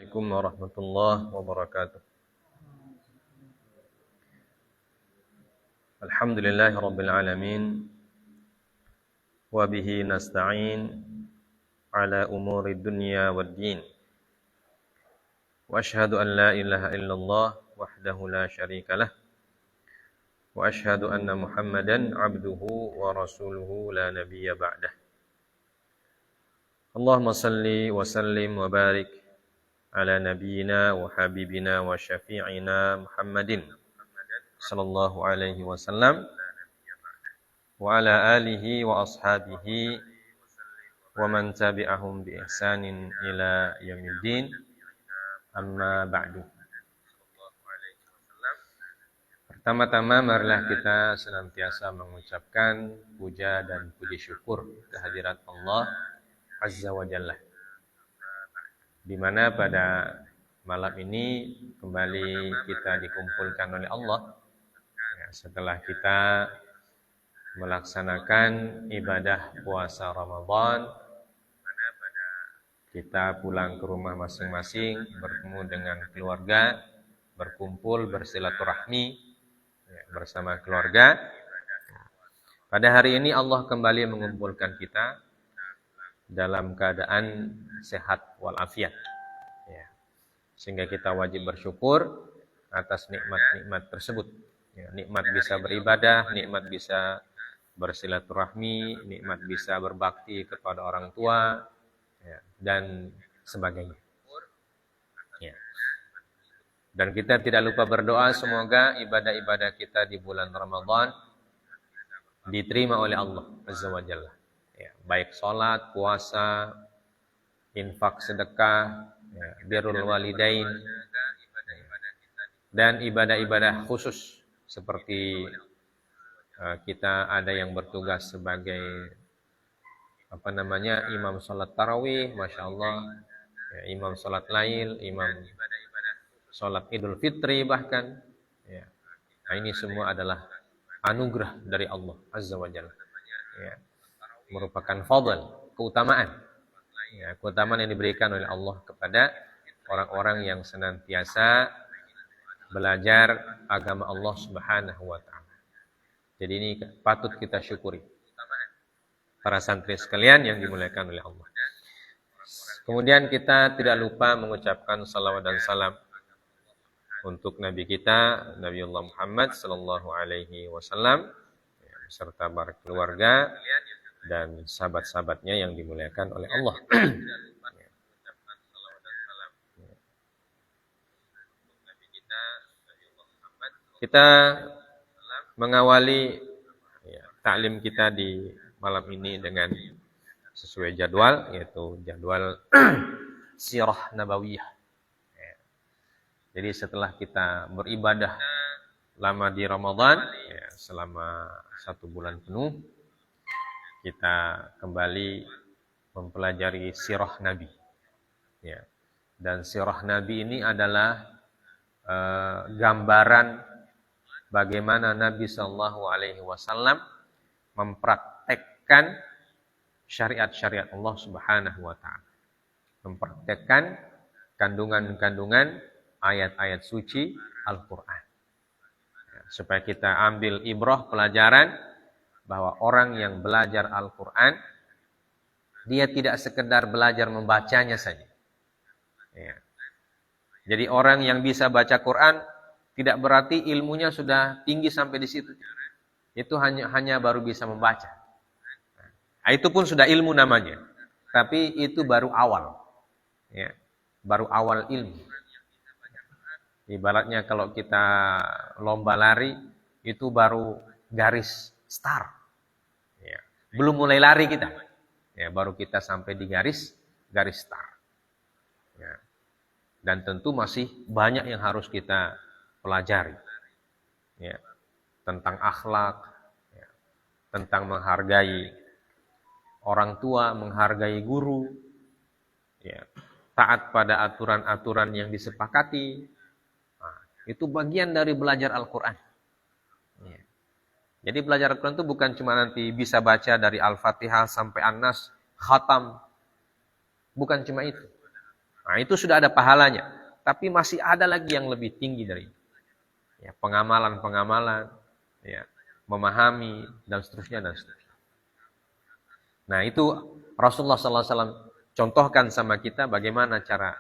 Assalamualaikum warahmatullahi wabarakatuh. Alhamdulillahi rabbil alamin. Wa bihi nasta'in ala umuri dunya waddin. Wa ashhadu an la ilaha illallah wahdahu la syarika lah. Wa ashhadu anna Muhammadan abduhu wa rasuluhu la nabiyya ba'dah. Allahumma salli wa sallim wa barik ala nabiyyina wa habibina wa syafi'ina Muhammadin sallallahu alaihi wasallam wa ala alihi wa ashabihi wa man tabi'ahum bi ihsanin ila yaumiddin, amma ba'du. Pertama-tama marilah kita senantiasa mengucapkan puja dan puji syukur kehadirat Allah Azza wa Jalla, di mana pada malam ini kembali kita dikumpulkan oleh Allah setelah kita melaksanakan ibadah puasa Ramadan. Kita pulang ke rumah masing-masing, bertemu dengan keluarga, berkumpul, bersilaturahmi bersama keluarga. Pada hari ini Allah kembali mengumpulkan kita dalam keadaan sehat walafiat, sehingga kita wajib bersyukur atas nikmat-nikmat tersebut. Nikmat bisa beribadah, nikmat bisa bersilaturahmi, nikmat bisa berbakti kepada orang tua, dan sebagainya. Dan kita tidak lupa berdoa semoga ibadah-ibadah kita di bulan Ramadan diterima oleh Allah Azza wa Jalla. Baik sholat, puasa, infak, sedekah, birrul walidain, dan ibadah-ibadah khusus seperti kita ada yang bertugas sebagai imam sholat tarawih, masya Allah, imam sholat lail, imam sholat idul fitri bahkan. Nah, ini semua adalah anugerah dari Allah Azza wa Jalla. Merupakan fadl, keutamaan. Keutamaan yang diberikan oleh Allah kepada orang-orang yang senantiasa belajar agama Allah Subhanahu wa taala. Jadi ini patut kita syukuri. Para santri sekalian yang dimuliakan oleh Allah. Kemudian kita tidak lupa mengucapkan salawat dan salam untuk Nabi kita, Nabiullah Muhammad sallallahu alaihi wasallam, beserta para keluarga dan sahabat-sahabatnya yang dimuliakan oleh Allah. Kita mengawali taklim kita di malam ini dengan sesuai jadwal, yaitu jadwal sirah nabawiyah. Jadi setelah kita beribadah lama di Ramadan, selama 1 bulan penuh, kita kembali mempelajari sirah Nabi. Dan sirah Nabi ini adalah gambaran bagaimana Nabi Shallallahu Alaihi Wasallam mempraktekkan syariat-syariat Allah Subhanahu Wa Taala, mempraktekkan kandungan-kandungan ayat-ayat suci Al-Quran, supaya kita ambil ibrah, pelajaran bahwa orang yang belajar Al-Quran, dia tidak sekedar belajar membacanya saja. Jadi orang yang bisa baca Quran tidak berarti ilmunya sudah tinggi sampai di situ. Itu hanya baru bisa membaca. Nah, itu pun sudah ilmu namanya. Tapi itu baru awal. Baru awal ilmu. Ibaratnya kalau kita lomba lari, itu baru garis start. Belum mulai lari kita. Baru kita sampai di garis start. Dan tentu masih banyak yang harus kita pelajari. Tentang akhlak, tentang menghargai orang tua, menghargai guru, taat pada aturan-aturan yang disepakati. Itu bagian dari belajar Al-Quran. Jadi belajar Al-Quran itu bukan cuma nanti bisa baca dari Al-Fatihah sampai An-Nas, khatam. Bukan cuma itu. Nah, itu sudah ada pahalanya. Tapi masih ada lagi yang lebih tinggi dari itu. Ya, pengamalan-pengamalan, ya, memahami, dan seterusnya, dan seterusnya. Nah, itu Rasulullah SAW contohkan sama kita bagaimana cara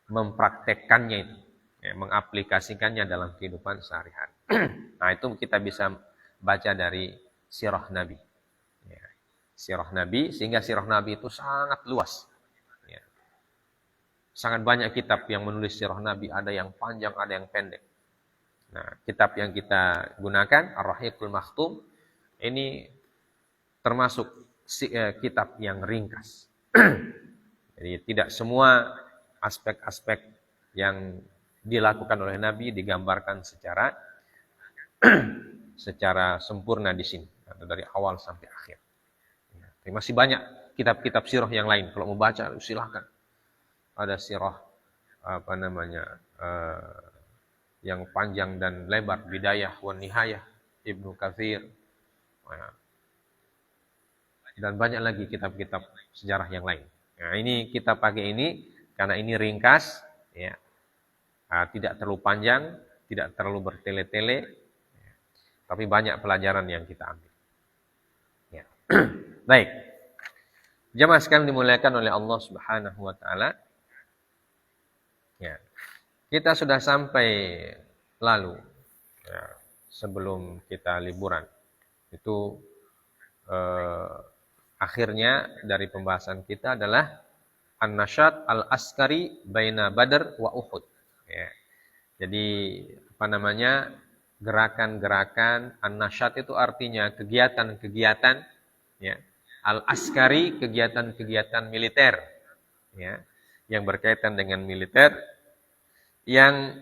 mempraktekkannya itu. Ya, mengaplikasikannya dalam kehidupan sehari-hari. Nah, itu kita bisa baca dari sirah Nabi. Ya, sirah Nabi, sehingga sirah Nabi itu sangat luas. Ya. Sangat banyak kitab yang menulis sirah Nabi, ada yang panjang, ada yang pendek. Nah, kitab yang kita gunakan, Ar-Rahiqul Makhtum, ini termasuk kitab yang ringkas. Jadi tidak semua aspek-aspek yang dilakukan oleh Nabi digambarkan secara sempurna di sini, atau dari awal sampai akhir. Ya, tapi masih banyak kitab-kitab sirah yang lain. Kalau mau baca, silahkan. Ada sirah yang panjang dan lebar, Bidayah wa Nihayah Ibnu Katsir. Dan banyak lagi kitab-kitab sejarah yang lain. Nah, ini kita pakai ini karena ini ringkas, ya. Tidak terlalu panjang, tidak terlalu bertele-tele, ya. Tapi banyak pelajaran yang kita ambil. Ya. Baik. Jemaah sekalian dimuliakan oleh Allah Subhanahu wa taala. Ya. Kita sudah sampai lalu, ya, sebelum kita liburan. Itu akhirnya dari pembahasan kita adalah An-Nasyat Al-Askari Baina Badr wa Uhud. Ya. Jadi gerakan-gerakan. An-Nasyat itu artinya kegiatan-kegiatan, ya. Al-Askari, kegiatan-kegiatan militer, ya, yang berkaitan dengan militer yang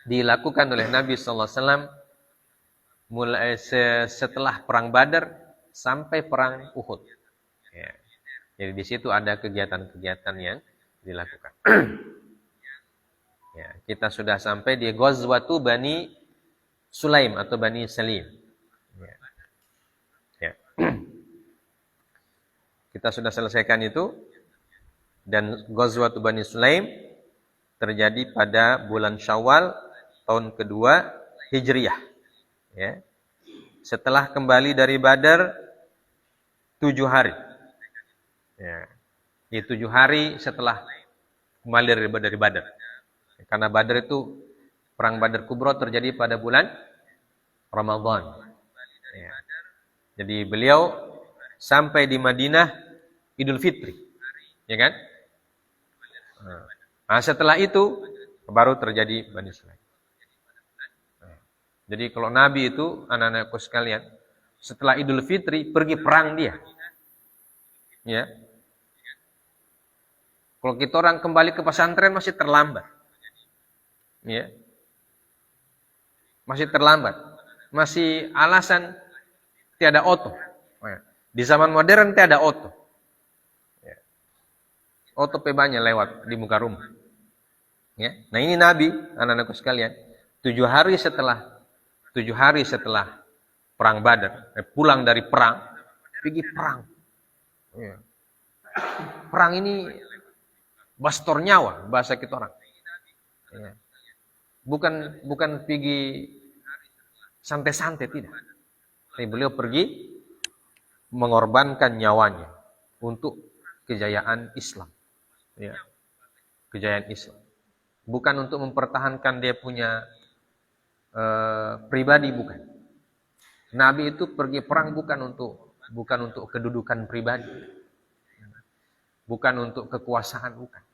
dilakukan oleh Nabi SAW mulai setelah perang Badar sampai perang Uhud. Ya. Jadi di situ ada kegiatan-kegiatan yang dilakukan. Ya, kita sudah sampai di Ghazwatu Bani Sulaim atau Bani Salim. Ya. Ya. Kita sudah selesaikan itu, dan Ghazwatu Bani Sulaim terjadi pada bulan Syawal tahun kedua Hijriyah. Ya. Setelah kembali dari Badar 7 hari. Ya. Di 7 hari setelah kembali dari Badar. Karena Badar itu, perang Badar Kubro terjadi pada bulan Ramadan. Ya. Jadi beliau sampai di Madinah Idul Fitri. Ya kan? Nah, setelah itu baru terjadi Bani Sulaim. Jadi kalau Nabi itu, anak-anakku sekalian, setelah Idul Fitri pergi perang dia. Ya. Kalau kita orang kembali ke pesantren masih terlambat. Ya. Masih terlambat. Masih alasan tiada oto. Di zaman modern tiada oto. Ya. Oto banyak lewat di muka rumah. Ya. Nah, ini Nabi, anak-anakku sekalian, 7 hari setelah perang Badar, pulang dari perang, pergi perang. Ya. Perang ini bastor nyawa, bahasa kita orang. Ya. Bukan pergi santai-santai, tidak. Tapi beliau pergi mengorbankan nyawanya untuk kejayaan Islam. Ya. Kejayaan Islam. Bukan untuk mempertahankan dia punya pribadi, bukan. Nabi itu pergi perang bukan untuk kedudukan pribadi. Bukan untuk kekuasaan, bukan.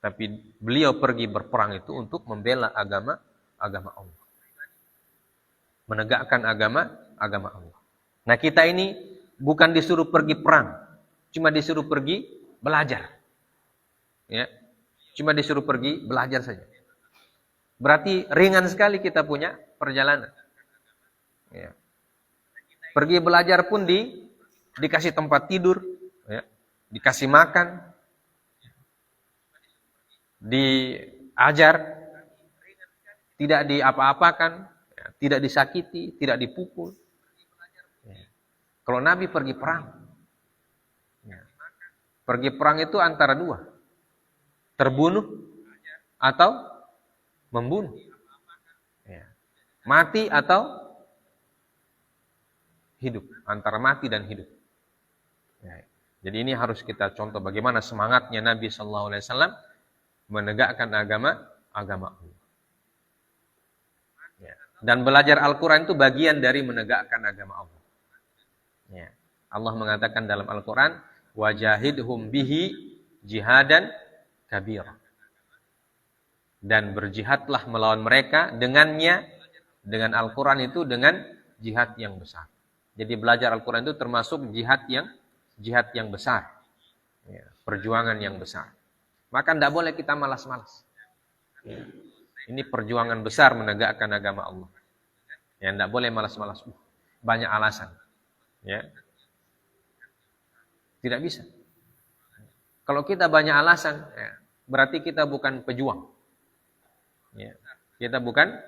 Tapi beliau pergi berperang itu untuk membela agama Allah. Menegakkan agama Allah. Nah, kita ini bukan disuruh pergi perang, cuma disuruh pergi belajar. Ya. Cuma disuruh pergi belajar saja. Berarti ringan sekali kita punya perjalanan. Ya. Pergi belajar pun dikasih tempat tidur, ya. Dikasih makan, diajar, tidak diapa-apakan, ya. Tidak disakiti, tidak dipukul. Ya. Kalau Nabi pergi perang, ya. Pergi perang itu antara dua. terbunuh atau membunuh. Ya. Mati atau hidup, antara mati dan hidup. Ya. Jadi ini harus kita contoh bagaimana semangatnya Nabi SAW menegakkan agama Allah. Ya. Dan belajar Al-Quran itu bagian dari menegakkan agama Allah. Ya. Allah mengatakan dalam Al-Quran, wajahidhum bihi jihadan kabira. Dan berjihadlah melawan mereka dengannya, dengan Al-Quran itu dengan jihad yang besar. Jadi belajar Al-Quran itu termasuk jihad yang besar. Ya, perjuangan yang besar. Maka tidak boleh kita malas-malas. Ya. Ini perjuangan besar menegakkan agama Allah. Ya, tidak boleh malas-malas. Banyak alasan. Ya. Tidak bisa. Kalau kita banyak alasan, ya, berarti kita bukan pejuang. Ya. Kita bukan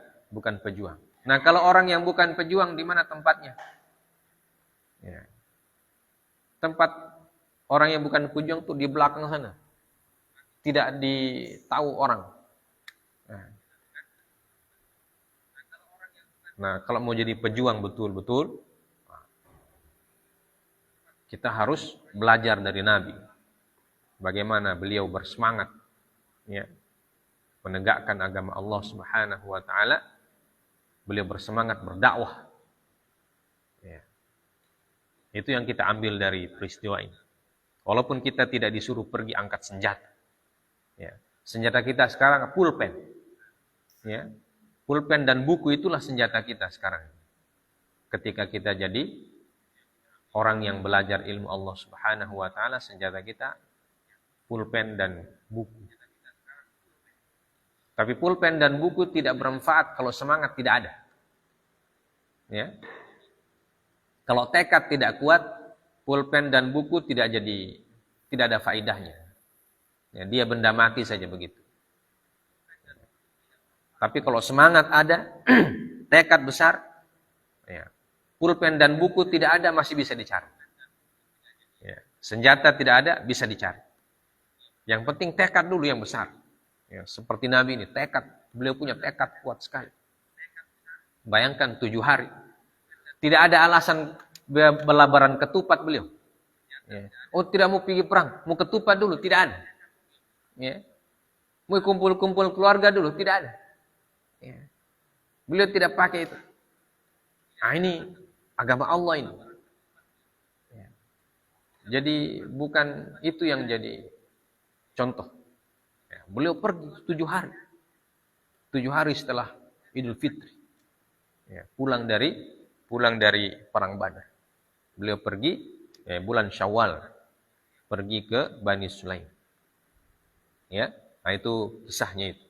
pejuang. Nah, kalau orang yang bukan pejuang, di mana tempatnya? Ya. Tempat orang yang bukan pejuang itu di belakang sana. Tidak ditahu orang. Nah, kalau mau jadi pejuang betul-betul, kita harus belajar dari Nabi. Bagaimana beliau bersemangat, ya, menegakkan agama Allah Subhanahu wa taala. Beliau bersemangat berdakwah. Ya. Itu yang kita ambil dari peristiwa ini. Walaupun kita tidak disuruh pergi angkat senjata. Ya. Senjata kita sekarang pulpen. Ya. Pulpen dan buku itulah senjata kita sekarang. Ketika kita jadi orang yang belajar ilmu Allah Subhanahu wa taala, senjata kita pulpen dan buku. Tapi pulpen dan buku tidak bermanfaat kalau semangat tidak ada. Ya. Kalau tekad tidak kuat, pulpen dan buku tidak ada faedahnya. Ya, dia benda mati saja begitu. Tapi kalau semangat ada, tekad besar, ya, pulpen dan buku tidak ada masih bisa dicari. Ya, senjata tidak ada bisa dicari. Yang penting tekad dulu yang besar. Ya, seperti Nabi ini, tekad. Beliau punya tekad kuat sekali. Bayangkan 7 hari. Tidak ada alasan belabaran ketupat beliau. Ya. Oh, tidak mau pergi perang, mau ketupat dulu, tidak ada. Ya. Mau kumpul-kumpul keluarga dulu, tidak ada. Ya. Beliau tidak pakai itu. Nah, ini agama Allah ini. Ya. Jadi bukan itu yang jadi contoh. Ya. Beliau pergi 7 hari. 7 hari setelah Idul Fitri. Ya. Pulang dari perang Badar. Beliau pergi bulan Syawal. Pergi ke Bani Sulaim. Ya. Nah, itu kisahnya itu.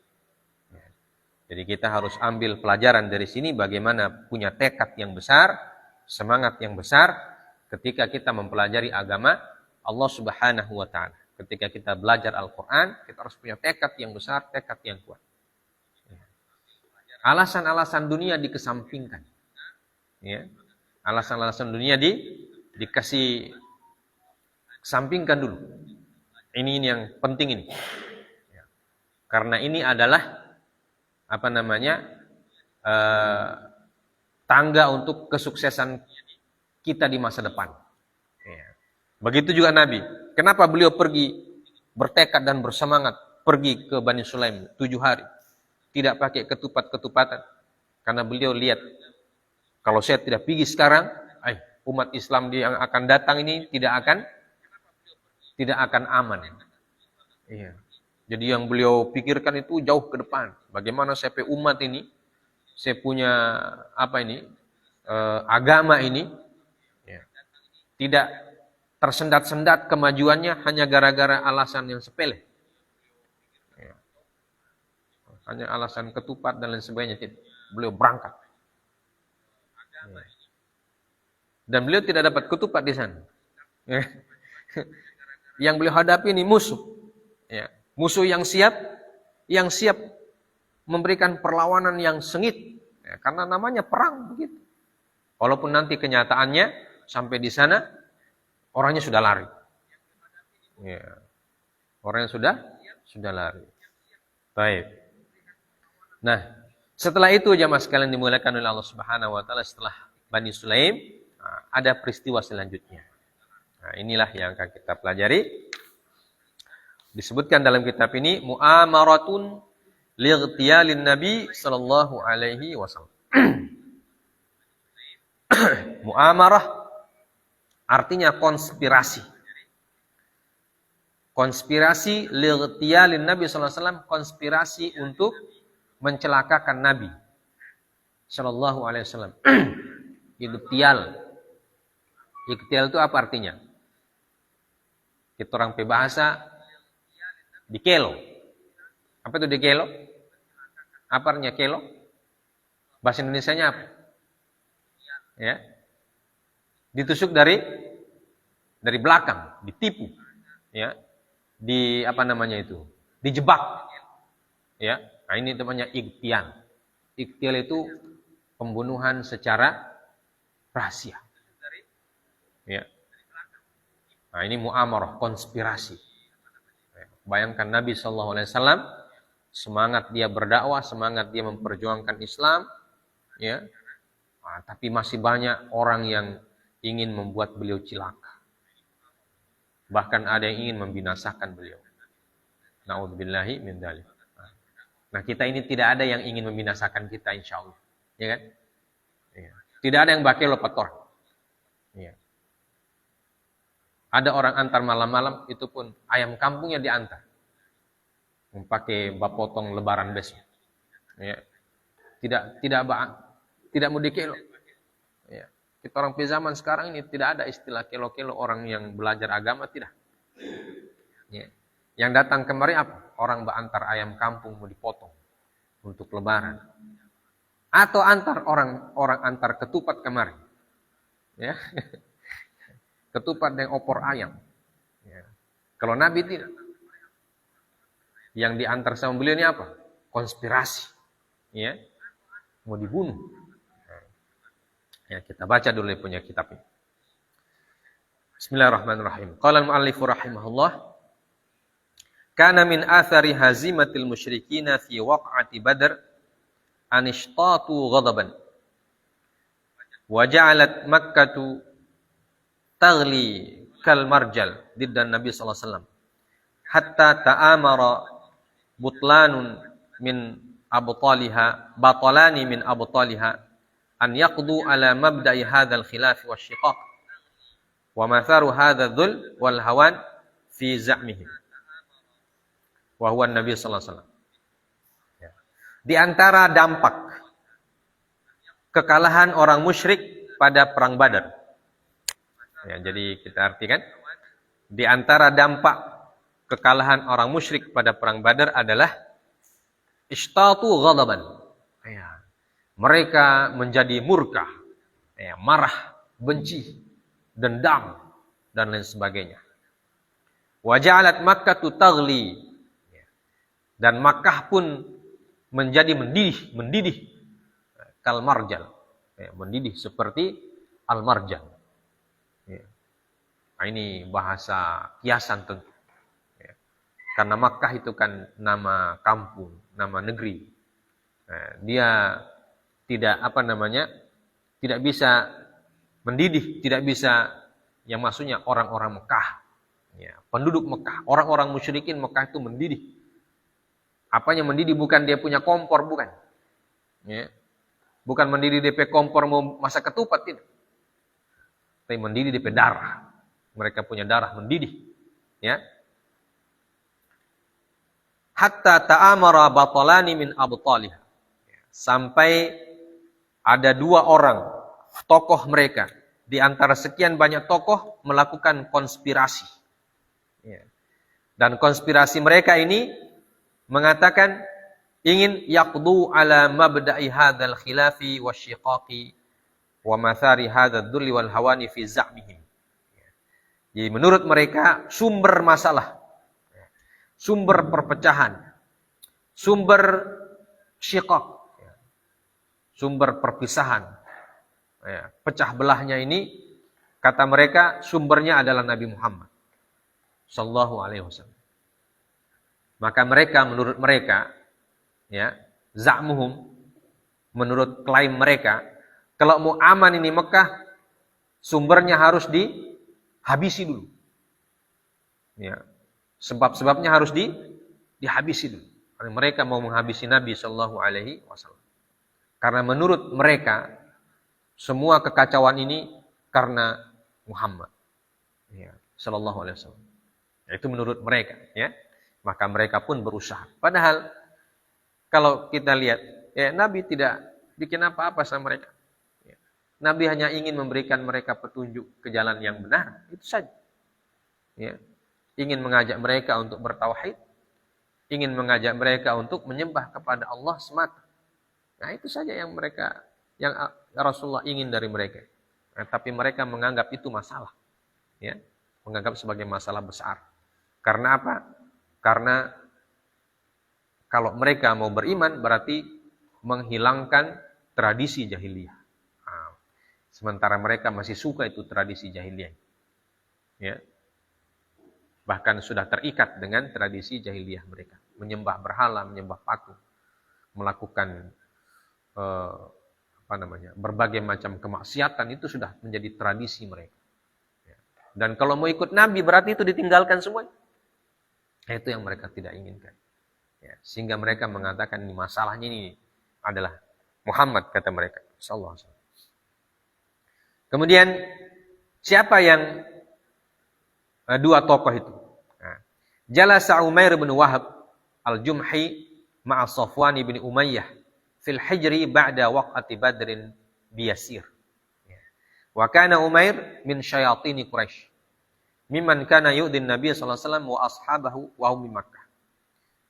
Jadi kita harus ambil pelajaran dari sini bagaimana punya tekad yang besar, semangat yang besar ketika kita mempelajari agama Allah Subhanahu wa taala. Ketika kita belajar Al-Qur'an, kita harus punya tekad yang besar, tekad yang kuat. Alasan-alasan dunia dikesampingkan. Ya. Alasan-alasan dunia dikasih sampingkan dulu. Ini yang penting ini. Ya. Karena ini adalah tangga untuk kesuksesan kita di masa depan. Ya. Begitu juga Nabi. Kenapa beliau pergi bertekad dan bersemangat pergi ke Bani Sulaim 7 hari? Tidak pakai ketupat-ketupatan. Karena beliau lihat, kalau saya tidak pergi sekarang, umat Islam yang akan datang ini tidak akan aman. Iya. Jadi yang beliau pikirkan itu jauh ke depan. Bagaimana saya punya umat ini, saya punya agama ini, ya, tidak tersendat-sendat kemajuannya hanya gara-gara alasan yang sepele. Ya. Hanya alasan ketupat dan lain sebagainya. Beliau berangkat. Ya. Dan beliau tidak dapat ketupat di sana. Ya. Yang beliau hadapi ini musuh. Ya. Musuh yang siap memberikan perlawanan yang sengit, ya, karena namanya perang begitu. Walaupun nanti kenyataannya sampai di sana orangnya sudah lari, ya. Orangnya Sudah lari. Baik. Nah, setelah itu jamaah sekalian dimuliakan oleh Allah Subhanahu wa taala, setelah Bani Sulaim, ada peristiwa selanjutnya. Nah, inilah yang akan kita pelajari. Disebutkan dalam kitab ini mu'amaratun lightiyalin Nabi sallallahu alaihi wasallam. Mu'amarah artinya konspirasi. Konspirasi lightiyalin Nabi sallallahu alaihi wasallam, konspirasi untuk mencelakakan Nabi sallallahu alaihi wasallam. Igtial. Igtial itu apa artinya? Kita orang bahasa dikelo. Apa itu dikelo? Apa artinya kelo? Bahasa Indonesianya apa? Ya. Ditusuk dari belakang, ditipu. Ya. Di apa namanya itu? Dijebak. Ya. Nah, ini namanya igtial. Igtial itu pembunuhan secara rahasia. Ya. Nah, ini mu'amarah, konspirasi. Bayangkan Nabi SAW, semangat dia berdakwah, semangat dia memperjuangkan Islam, ya. Nah, tapi masih banyak orang yang ingin membuat beliau cilaka. Bahkan ada yang ingin membinasakan beliau. Na'udzubillahi min dzalik. Nah, kita ini tidak ada yang ingin membinasakan kita, insya Allah, ya kan? Ya. Tidak ada yang bakal lopator. Ya. Ada orang antar malam-malam, itu pun ayam kampungnya diantar. Memakai bapotong lebaran besok. Ya. Tidak mau dikelo. Ya. Kita orang zaman sekarang ini tidak ada istilah kelo-kelo orang yang belajar agama, tidak. Ya. Yang datang kemari apa? Orang antar ayam kampung mau dipotong untuk lebaran. Atau antar orang antar ketupat kemari. Ya. Ketupat dan opor ayam. Ya. Kalau Nabi tidak. Yang diantar sama beliau ini apa? Konspirasi. Ya. Mau dibunuh. Ya, kita baca dulu punya kitab ini. Bismillahirrahmanirrahim. Qala al-mu'allifu rahimahullah. Kana min athari hazimatil musyrikina fi waq'ati Badr an ishtatu ghadaban. Wa ja'alat Makkah taghli kal marjal diddan Nabi sallallahu alaihi wasallam hatta ta'amara butlanun min abtaliha batalani min abtaliha an yaqdu ala mabda'i hadzal khilaf wasyiqaq wa matharu hadzal dhul wal hawan fi za'mihim wa huwa Nabi sallallahu alaihi wasallam. Di antara dampak kekalahan orang musyrik pada perang Badar. Ya, jadi kita artikan di antara dampak kekalahan orang musyrik pada perang Badar adalah ishtatu ghadaban. Ya, mereka menjadi murka, ya, marah, benci, dendam dan lain sebagainya. Wa ja'alat Makkah taghli. Dan Makkah pun menjadi mendidih kal marjal. Ya, mendidih seperti al marjan. Ya. Nah, ini bahasa kiasan tentu. Ya. Karena Makkah itu kan nama kampung, nama negeri. Nah, dia tidak tidak bisa mendidih, tidak bisa, yang maksudnya orang-orang Mekah. Ya, penduduk Mekah, orang-orang musyrikin Mekah itu mendidih. Apanya mendidih? Bukan dia punya kompor, bukan. Ya. Bukan mendidih DP kompor mau masak ketupat, tidak. Tapi mendidih DP darah. Mereka punya darah mendidih. Ya. Hatta ta'amara batalani min abtalih. Sampai ada dua orang tokoh mereka di antara sekian banyak tokoh melakukan konspirasi. Ya. Dan konspirasi mereka ini mengatakan ingin yaqdu ala mabda'i hadzal khilafi wasyiqaqi wa mathari hadzal dhulli wal hawani fi za'mihim. Jadi menurut mereka sumber masalah, sumber perpecahan, sumber syiqaq, sumber perpisahan, pecah belahnya ini, kata mereka sumbernya adalah Nabi Muhammad sallallahu alaihi wasallam. Maka mereka, menurut mereka, ya, za'muhum, menurut klaim mereka, kalau mau aman ini Mekah, sumbernya harus dihabisi dulu. Ya. Sebab-sebabnya harus dihabisi dulu. Karena mereka mau menghabisi Nabi Shallallahu Alaihi Wasallam. Karena menurut mereka, semua kekacauan ini karena Muhammad, ya, Shallallahu Alaihi Wasallam. Itu menurut mereka, ya. Maka mereka pun berusaha. Padahal kalau kita lihat, ya, Nabi tidak bikin apa-apa sama mereka. Ya. Nabi hanya ingin memberikan mereka petunjuk ke jalan yang benar, itu saja. Ya. Ingin mengajak mereka untuk bertauhid, ingin mengajak mereka untuk menyembah kepada Allah semata. Nah, itu saja yang Rasulullah ingin dari mereka. Nah, tapi mereka menganggap itu masalah, ya, menganggap sebagai masalah besar. Karena apa? Karena kalau mereka mau beriman berarti menghilangkan tradisi jahiliyah. Nah, sementara mereka masih suka itu tradisi jahiliyah. Ya. Bahkan sudah terikat dengan tradisi jahiliyah mereka. Menyembah berhala, menyembah patung. Melakukan berbagai macam kemaksiatan itu sudah menjadi tradisi mereka. Ya. Dan kalau mau ikut Nabi berarti itu ditinggalkan semua. Itu yang mereka tidak inginkan. Ya, sehingga mereka mengatakan ini masalahnya ini adalah Muhammad, kata mereka. Sallallahu alaihi wasallam. Kemudian siapa yang dua tokoh itu? Nah, Jalasa Umair bin Wahab al-Jumhi ma'a Safwan bin Umayyah fil hijri ba'da waqati Badrin biyasir. Ya. Wa kana Umair min syayatini Quraisy. Mimman kana yu'din Nabi sallallahu alaihi wasallam wa ashabahu wa hum Makkah.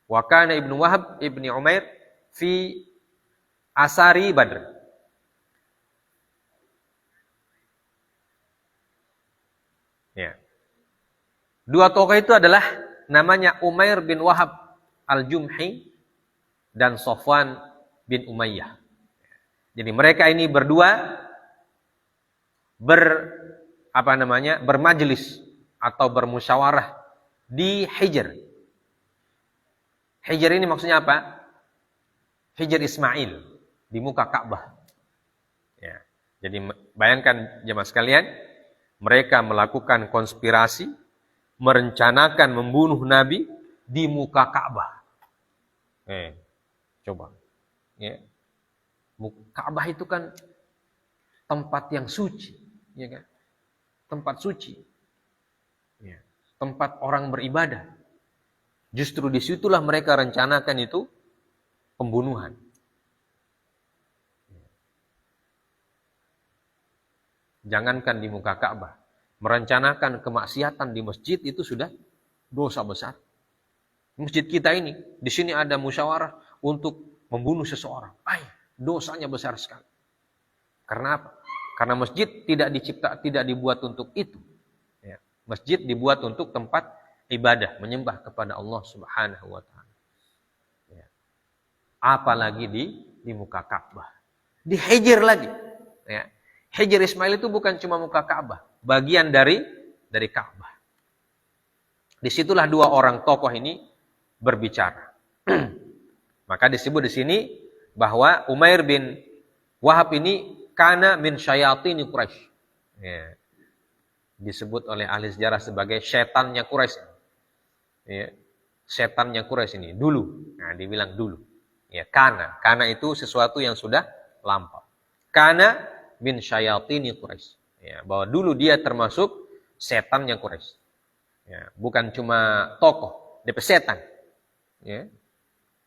Wa kana Ibnu Wahab ibni Umair fi asari Badr. Ya. Dua tokoh itu adalah namanya Umair bin Wahab al-Jumhi dan Safwan bin Umayyah. Jadi mereka ini berdua bermajlis atau bermusyawarah di Hijr. Hijr ini maksudnya apa? Hijr Ismail, di muka Ka'bah. Ya. Jadi bayangkan jemaah sekalian, mereka melakukan konspirasi, merencanakan membunuh Nabi di muka Ka'bah. Coba. Ya. Ka'bah itu kan tempat yang suci, ya kan? Tempat suci. Ya. Tempat orang beribadah. Justru disitulah mereka rencanakan itu pembunuhan. Jangankan di muka Ka'bah, merencanakan kemaksiatan di masjid itu sudah dosa besar. Masjid kita ini, di sini ada musyawarah untuk membunuh seseorang. Dosanya besar sekali. Karena apa? Karena masjid tidak dibuat untuk itu. Ya. Masjid dibuat untuk tempat ibadah, menyembah kepada Allah Subhanahu wa taala. Ya. Apalagi di muka Ka'bah. Di Hijr lagi. Ya. Hijr Ismail itu bukan cuma muka Ka'bah, bagian dari Ka'bah. Disitulah dua orang tokoh ini berbicara. Maka disebut di sini bahwa Umair bin Wahab ini kana min syayatini Quraisy. Ya. Disebut oleh ahli sejarah sebagai setannya Quraisy. Ya. Setannya Quraisy ini dulu. Nah, dibilang dulu. Ya, kana itu sesuatu yang sudah lampau. Kana min syayatini Quraisy. Ya, bahwa dulu dia termasuk setannya Quraisy. Ya, bukan cuma tokoh, dia setan. Ya.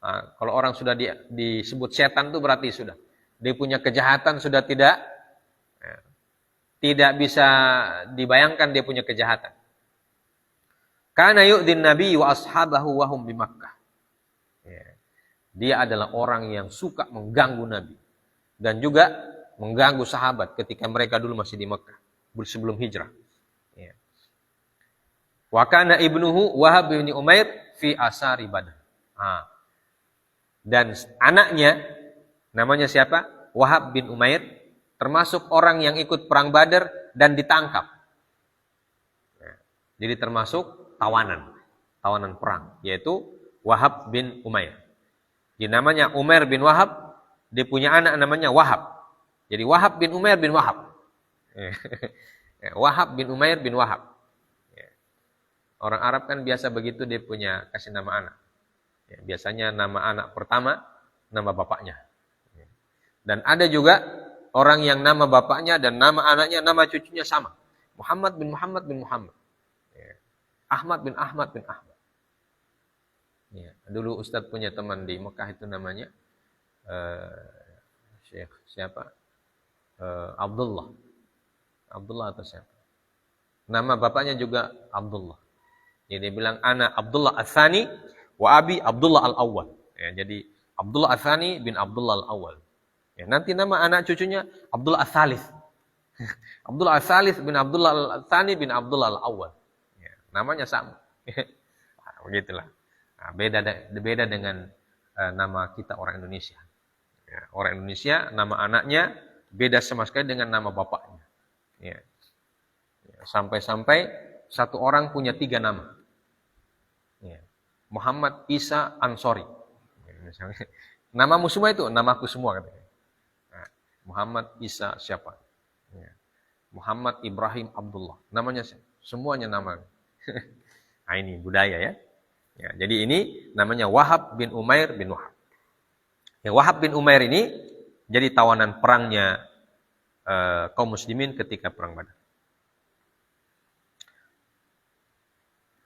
Nah, kalau orang sudah disebut setan itu berarti sudah dia punya kejahatan sudah tidak bisa dibayangkan dia punya kejahatan. Kana yu'din Nabi wa ashabahu wa hum bi Makkah. Ya. Dia adalah orang yang suka mengganggu Nabi dan juga mengganggu sahabat ketika mereka dulu masih di Mekah sebelum hijrah. Ya. Wa kana ibnuhu Wahab bin Umair fi asari Badr. Dan anaknya namanya siapa? Wahab bin Umair, termasuk orang yang ikut perang Badar dan ditangkap. Jadi termasuk tawanan perang, yaitu Wahab bin Umair. Jadi namanya Umair bin Wahab, dia punya anak namanya Wahab. Jadi Wahab bin Umair bin Wahab. Wahab bin Umair bin Wahab. Orang Arab kan biasa begitu, dia punya kasih nama anak. Biasanya nama anak pertama, nama bapaknya. Dan ada juga orang yang nama bapaknya dan nama anaknya, nama cucunya sama. Muhammad bin Muhammad bin Muhammad. Ahmad bin Ahmad bin Ahmad. Dulu Ustadz punya teman di Mekah itu namanya Syekh siapa? Abdullah atau siapa? Nama bapaknya juga Abdullah. Jadi dia bilang ana Abdullah Ats-Tsani wa abi Abdullah Al-Awwal. Jadi Abdullah Ats-Tsani bin Abdullah Al-Awwal. Nanti nama anak cucunya Abdullah Ats-Tsalits. Abdullah Ats-Tsalits bin Abdullah Ats-Tsani bin Abdullah Al-Awwal. Namanya sama. Begitulah. Beda dengan nama kita orang Indonesia. Orang Indonesia nama anaknya beda sama sekali dengan nama bapaknya. Sampai-sampai satu orang punya 3 nama. Muhammad Isa Ansori. Namamu semua itu, namaku semua katanya. Muhammad Isa siapa? Muhammad Ibrahim Abdullah. Namanya semuanya nama. Nah, ini budaya ya. Jadi ini namanya Wahab bin Umair bin Wahab. Wahab bin Umair ini jadi tawanan perangnya kaum muslimin ketika perang Badar.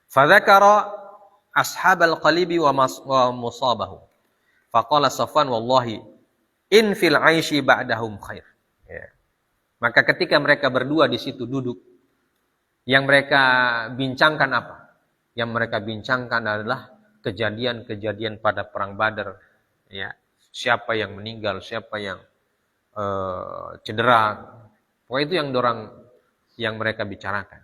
Fadzakara ashabal qalibi wa musabahu. Faqala Safwan wallahi in fil 'aishi ba'dahum khair. Maka ketika mereka berdua di situ duduk, yang mereka bincangkan apa? Yang mereka bincangkan adalah kejadian-kejadian pada perang Badar. Siapa yang meninggal, siapa yang cedera. Pokoknya itu yang mereka bicarakan.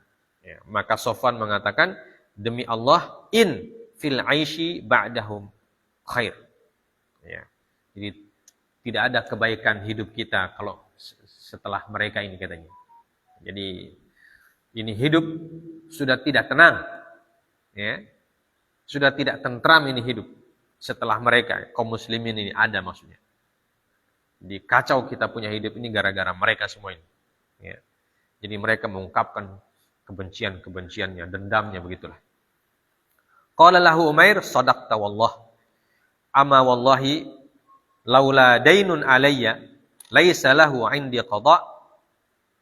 Maka Safwan mengatakan, demi Allah, in fil 'aishi ba'dahum khair. Jadi tidak ada kebaikan hidup kita kalau setelah mereka ini katanya. Jadi ini hidup sudah tidak tenang. Sudah tidak tentram ini hidup setelah mereka, kaum muslimin ini ada maksudnya. Di kacau kita punya hidup ini gara-gara mereka semua ini. Jadi mereka mengungkapkan kebencian-kebenciannya, dendamnya begitulah. Qala lahu Umair, sadaqta wallah. Ama wallahi laula dainun alayya laisa lahu 'indi qada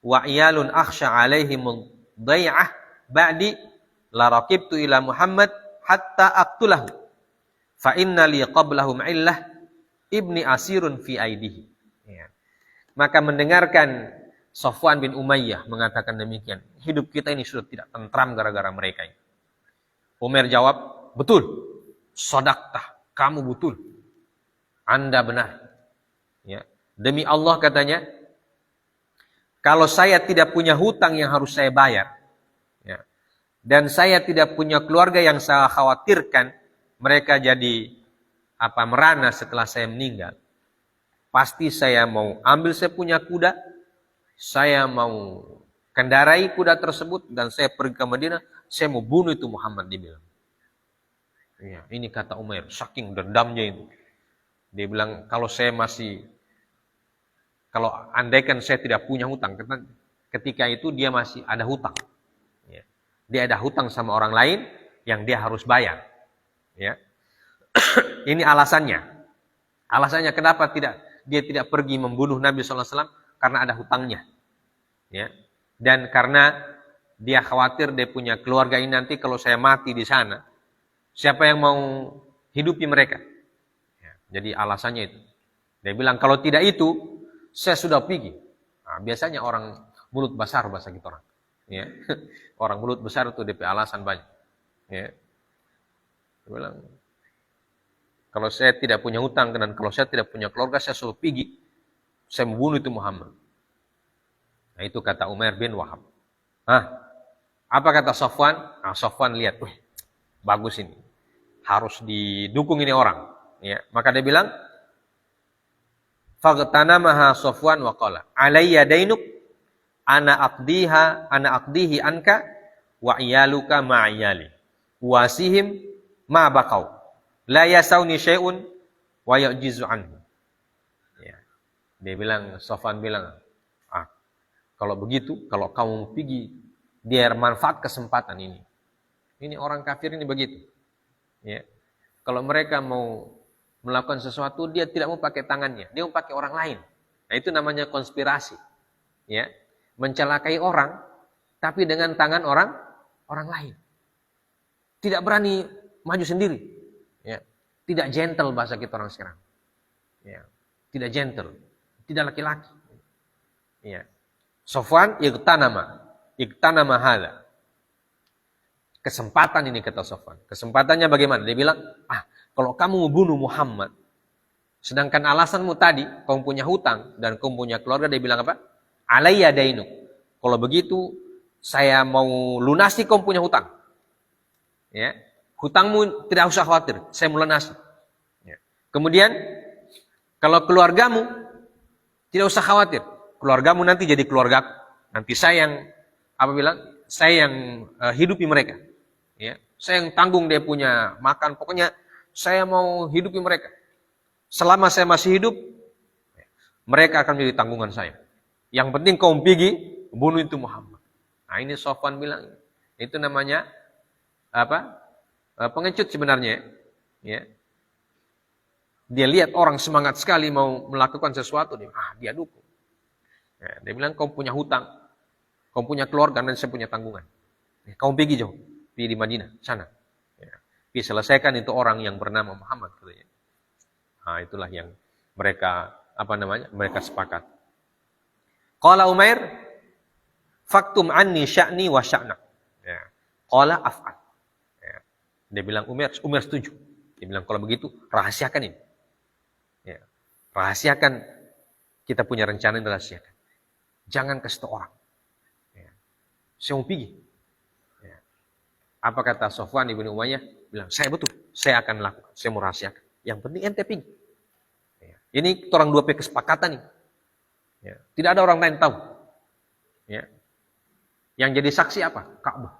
wa iyalun akhsha 'alaihim dhai'ah ba'di la raqibtu ila Muhammad hatta aqtulahu fa inna li qablahum illah ibni asirun fi aidihi. Maka mendengarkan Safwan bin Umayyah mengatakan demikian, hidup kita ini sudah tidak tentram gara-gara mereka ini. Umar jawab, betul, shadaqtah, kamu betul, Anda benar. Demi Allah katanya, kalau saya tidak punya hutang yang harus saya bayar, dan saya tidak punya keluarga yang saya khawatirkan mereka jadi merana setelah saya meninggal, pasti saya mau ambil saya punya kuda, saya mau kendarai kuda tersebut dan saya pergi ke Madinah, saya mau bunuh itu Muhammad, dibilang. Ini kata Umair, saking dendamnya itu. Dia bilang, kalau andaikan saya tidak punya hutang, ketika itu dia masih ada hutang. Dia ada hutang sama orang lain yang dia harus bayar. Ini alasannya. Alasannya kenapa dia tidak pergi membunuh Nabi SAW, karena ada hutangnya. Dan karena dia khawatir dia punya keluarga ini nanti kalau saya mati di sana, siapa yang mau hidupi mereka? Jadi alasannya itu. Dia bilang kalau tidak itu, saya sudah pergi. Biasanya orang mulut besar bahasa kita orang. Orang mulut besar itu DP alasan banyak. Dia bilang, kalau saya tidak punya hutang dan kalau saya tidak punya keluarga, saya sudah pergi. Saya membunuh itu Muhammad. Nah, itu kata Umar bin Wahab. Apa kata Safwan? Safwan lihat, bagus ini. Harus didukung ini orang. Maka dia bilang, fagtanamaha Safwan wa qala, alayya dainuk ana aqdihi anka wa iyaluka ma iyali. Wasihim ma baqau. La yasauni syai'un wa ya'jizu anhu. Ya. Dia bilang, Sofwan bilang, kalau begitu, kalau kamu pergi, dia manfaat kesempatan ini. Ini orang kafir ini begitu. Ya. Kalau mereka mau melakukan sesuatu, dia tidak mau pakai tangannya, dia mau pakai orang lain. Nah, itu namanya konspirasi. Ya. Mencelakai orang, tapi dengan tangan orang lain. Tidak berani maju sendiri. Ya. Tidak gentle bahasa kita orang sekarang. Ya. Tidak gentle, tidak laki-laki. Ya. Sofwan iktanama hadza. Kesempatan ini kata Sofwan. Kesempatannya bagaimana? Dia bilang, kalau kamu membunuh Muhammad, sedangkan alasanmu tadi, kamu punya hutang dan kamu punya keluarga, dia bilang apa? Alayya dainuk. Kalau begitu, saya mau lunasi kamu punya hutang. Ya. Hutangmu tidak usah khawatir, saya mau lunasi. Ya. Kemudian, kalau keluargamu, tidak usah khawatir. Keluargamu nanti jadi keluargaku. Nanti saya yang, saya yang hidupi mereka. Ya. Saya yang tanggung dia punya makan. Pokoknya saya mau hidupi mereka. Selama saya masih hidup, mereka akan menjadi tanggungan saya. Yang penting kau pergi, bunuh itu Muhammad. Nah ini Sofwan bilang. Itu namanya pengecut sebenarnya. Ya. Dia lihat orang semangat sekali mau melakukan sesuatu. Dia dukung. Ya, dia bilang, kau punya hutang, kau punya keluarga, dan saya punya tanggungan. Ya, kau pergi jauh, pergi di Madinah, sana. Ya, pergi selesaikan itu orang yang bernama Muhammad. Katanya. Nah, itulah yang mereka, mereka sepakat. Qala Umair, faktum anni sya'ni wa sya'nak. Ya. Qala af'al. Ya. Dia bilang, Umar setuju. Dia bilang, kalau begitu, rahasiakan ini. Ya. Rahasiakan, kita punya rencana yang rahasiakan. Jangan kasih tahu orang. Ya. Saya mau pergi. Ya. Apa kata Sofwan ibn Umayyah? Bilang, saya akan lakukan. Saya mau rahasiakan. Yang penting ente pergi. Ya. Ini orang dua kesepakatan nih. Ya. Tidak ada orang lain tahu. Ya. Yang jadi saksi apa? Ka'bah.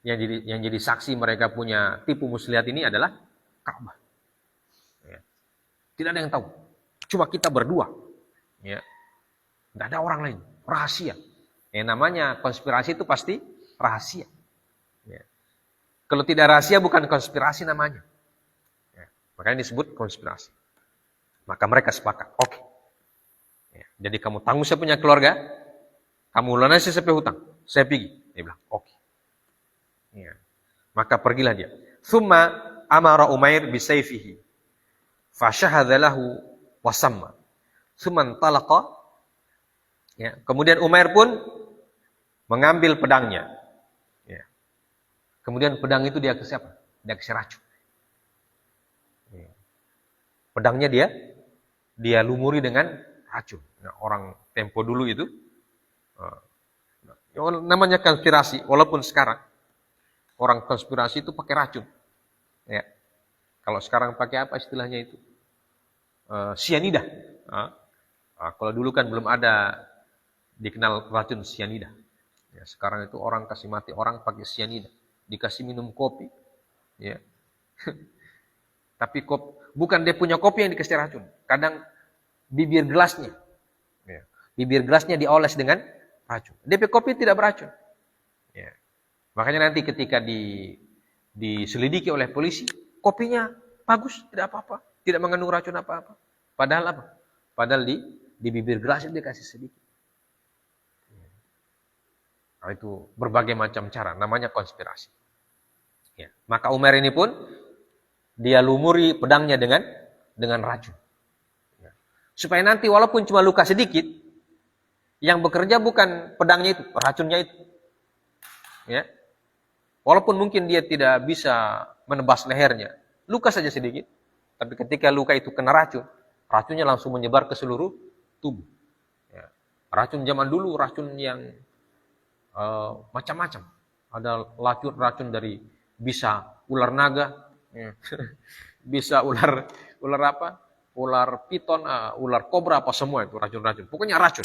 Yang jadi saksi mereka punya tipu muslihat ini adalah Ka'bah. Ya. Tidak ada yang tahu. Cuma kita berdua. Ya. Tidak ada orang lain, rahasia. Namanya konspirasi itu pasti rahasia. Ya. Kalau tidak rahasia bukan konspirasi namanya. Ya. Makanya disebut konspirasi. Maka mereka sepakat, oke. Ya. Jadi kamu tanggung saya punya keluarga, kamu lunasi saya hutang, saya pergi. Dia bilang, oke. Ya. Maka pergilah dia. Thumma amara Umair bisayfihi. Fashahadha lahu wasamma. Thumma talaqa. Ya. Kemudian Umair pun mengambil pedangnya. Ya. Kemudian pedang itu dia kasih apa? Dia kasih racun. Ya. Pedangnya dia lumuri dengan racun. Nah, orang tempo dulu itu namanya konspirasi. Walaupun sekarang orang konspirasi itu pakai racun. Ya. Kalau sekarang pakai apa istilahnya itu? Sianida. Kalau dulu kan belum ada dikenal racun sianida. Ya, sekarang itu orang kasih mati orang pakai sianida, dikasih minum kopi. Ya. Tapi bukan dia punya kopi yang dikasih racun. Kadang bibir gelasnya, ya. Bibir gelasnya dioles dengan racun. DP kopi tidak beracun. Ya. Makanya nanti ketika diselidiki oleh polisi, kopinya bagus, tidak apa-apa, tidak mengandung racun apa-apa. Padahal apa? Padahal di bibir gelasnya dia kasih sedikit. Nah, itu berbagai macam cara, namanya konspirasi. Ya. Maka Umar ini pun dia lumuri pedangnya dengan racun. Ya. Supaya nanti walaupun cuma luka sedikit, yang bekerja bukan pedangnya itu, racunnya itu. Ya. Walaupun mungkin dia tidak bisa menebas lehernya, luka saja sedikit. Tapi ketika luka itu kena racun, racunnya langsung menyebar ke seluruh tubuh. Ya. Racun zaman dulu, racun yang macam-macam. Ada racun dari bisa ular naga, ya. Bisa ular apa? Ular piton, ular kobra apa semua itu racun-racun. Pokoknya racun.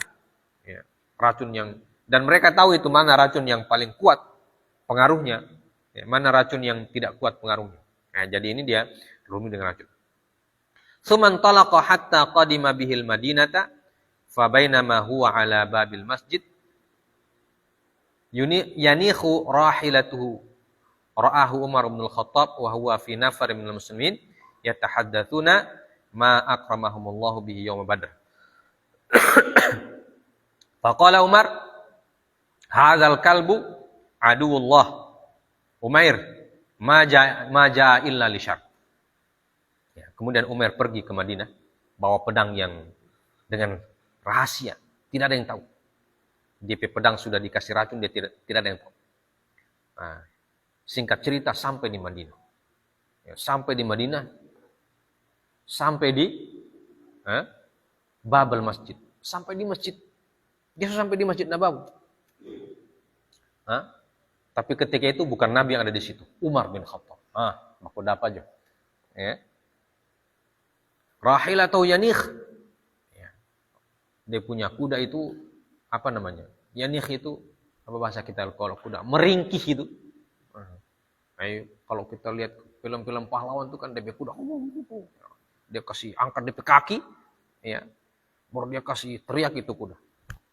Ya. Racun yang dan mereka tahu itu mana racun yang paling kuat pengaruhnya, ya. Mana racun yang tidak kuat pengaruhnya. Nah, jadi ini dia rumi dengan racun. Suman talaqa hatta qadima bihil madinata fa bainama huwa ala babil masjid yanikhu rahilatuhu ra'ahu Umar bin Al-Khattab wa huwa fi nafar minal muslimin yatahaddatsuna ma akramahumullahu bihi yaum Badr. Faqala Umar, hadzal kalbu aduwullah. Umair, ma jaa illa li syarr. Ya, kemudian Umair pergi ke Madinah bawa pedang yang dengan rahasia, tidak ada yang tahu. DP pedang sudah dikasih racun, dia tidak ada yang tahu. Nah, singkat cerita sampai di Madinah. Ya, sampai di Madinah, sampai di Babel masjid, sampai di masjid. Dia sampai di Masjid Nabawi. Tapi ketika itu bukan Nabi yang ada di situ, Umar bin Khattab. Mahkuda apa aja. Ya. Rahil atau yanikh. Ya. Dia punya kuda itu apa namanya? Yanikh itu apa bahasa kita kalau kuda meringkih itu. Kalau kita lihat film-film pahlawan itu kan dia kuda. Dia kasih angkat DP kaki, ya. Baru dia kasih teriak itu kuda.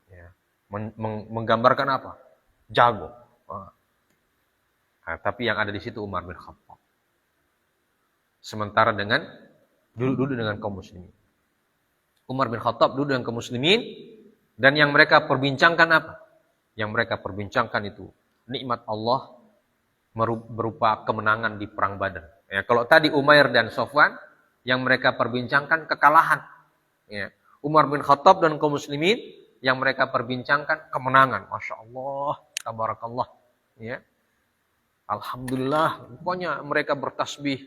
Ya. Menggambarkan apa? Jago. Nah, tapi yang ada di situ Umar bin Khattab. Sementara dengan duduk dengan kaum muslimin. Umar bin Khattab duduk dengan kaum muslimin dan yang mereka perbincangkan apa? Yang mereka perbincangkan itu nikmat Allah berupa kemenangan di perang Badar. Ya, kalau tadi Umair dan Sofwan yang mereka perbincangkan kekalahan. Ya. Umar bin Khattab dan kaum muslimin yang mereka perbincangkan kemenangan. Masya Allah, tabarakallah. Ya. Alhamdulillah, pokoknya mereka bertasbih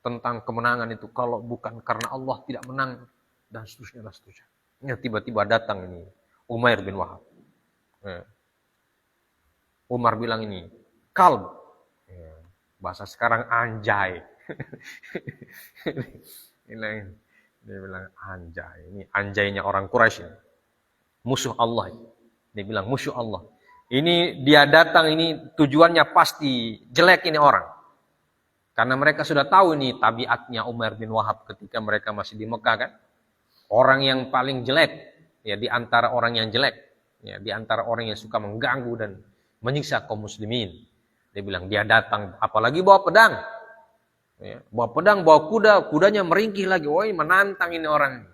tentang kemenangan itu. Kalau bukan karena Allah tidak menang, dan seterusnya, dan seterusnya. Ya, tiba-tiba datang ini Umair bin Wahab. Ya. Umar bilang ini, kalb. Ya. Bahasa sekarang anjay. Dia bilang anjay. Ini anjaynya orang Quraisy. Musuh Allah. Dia bilang musuh Allah. Ini dia datang ini tujuannya pasti jelek ini orang. Karena mereka sudah tahu ini tabiatnya Umar bin Wahab ketika mereka masih di Mekah kan. Orang yang paling jelek ya di antara orang yang jelek, ya di antara orang yang suka mengganggu dan menyiksa kaum muslimin. Dia bilang dia datang apalagi bawa pedang. Ya, bawa pedang, bawa kuda, kudanya meringkih lagi. Woi, menantang ini orang.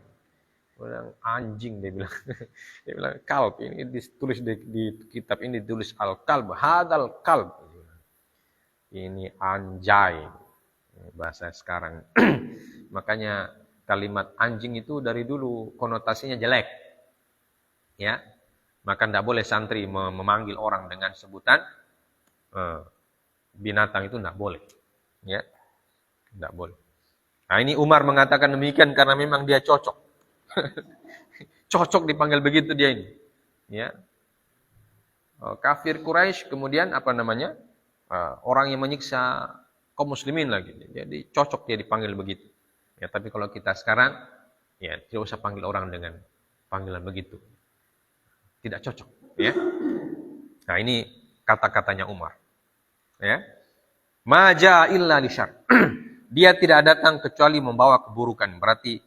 Bilang anjing dia bilang. Dia bilang kalb ini ditulis di kitab ini ditulis al-kalb, hadal kalb. Ini anjay. Bahasa sekarang. Makanya kalimat anjing itu dari dulu konotasinya jelek. Ya. Maka tidak boleh santri memanggil orang dengan sebutan binatang itu tidak boleh. Ya. Tidak boleh. Nah, ini Umar mengatakan demikian karena memang dia cocok. Cocok dipanggil begitu dia ini. Ya. Kafir Quraisy kemudian apa namanya? Orang yang menyiksa kaum muslimin lagi. Jadi cocok dia dipanggil begitu. Ya, tapi kalau kita sekarang ya tidak usah panggil orang dengan panggilan begitu. Tidak cocok, ya. Nah, ini kata-katanya Umar. Ya. Ma jaa illa li syarr. Dia tidak datang kecuali membawa keburukan. Berarti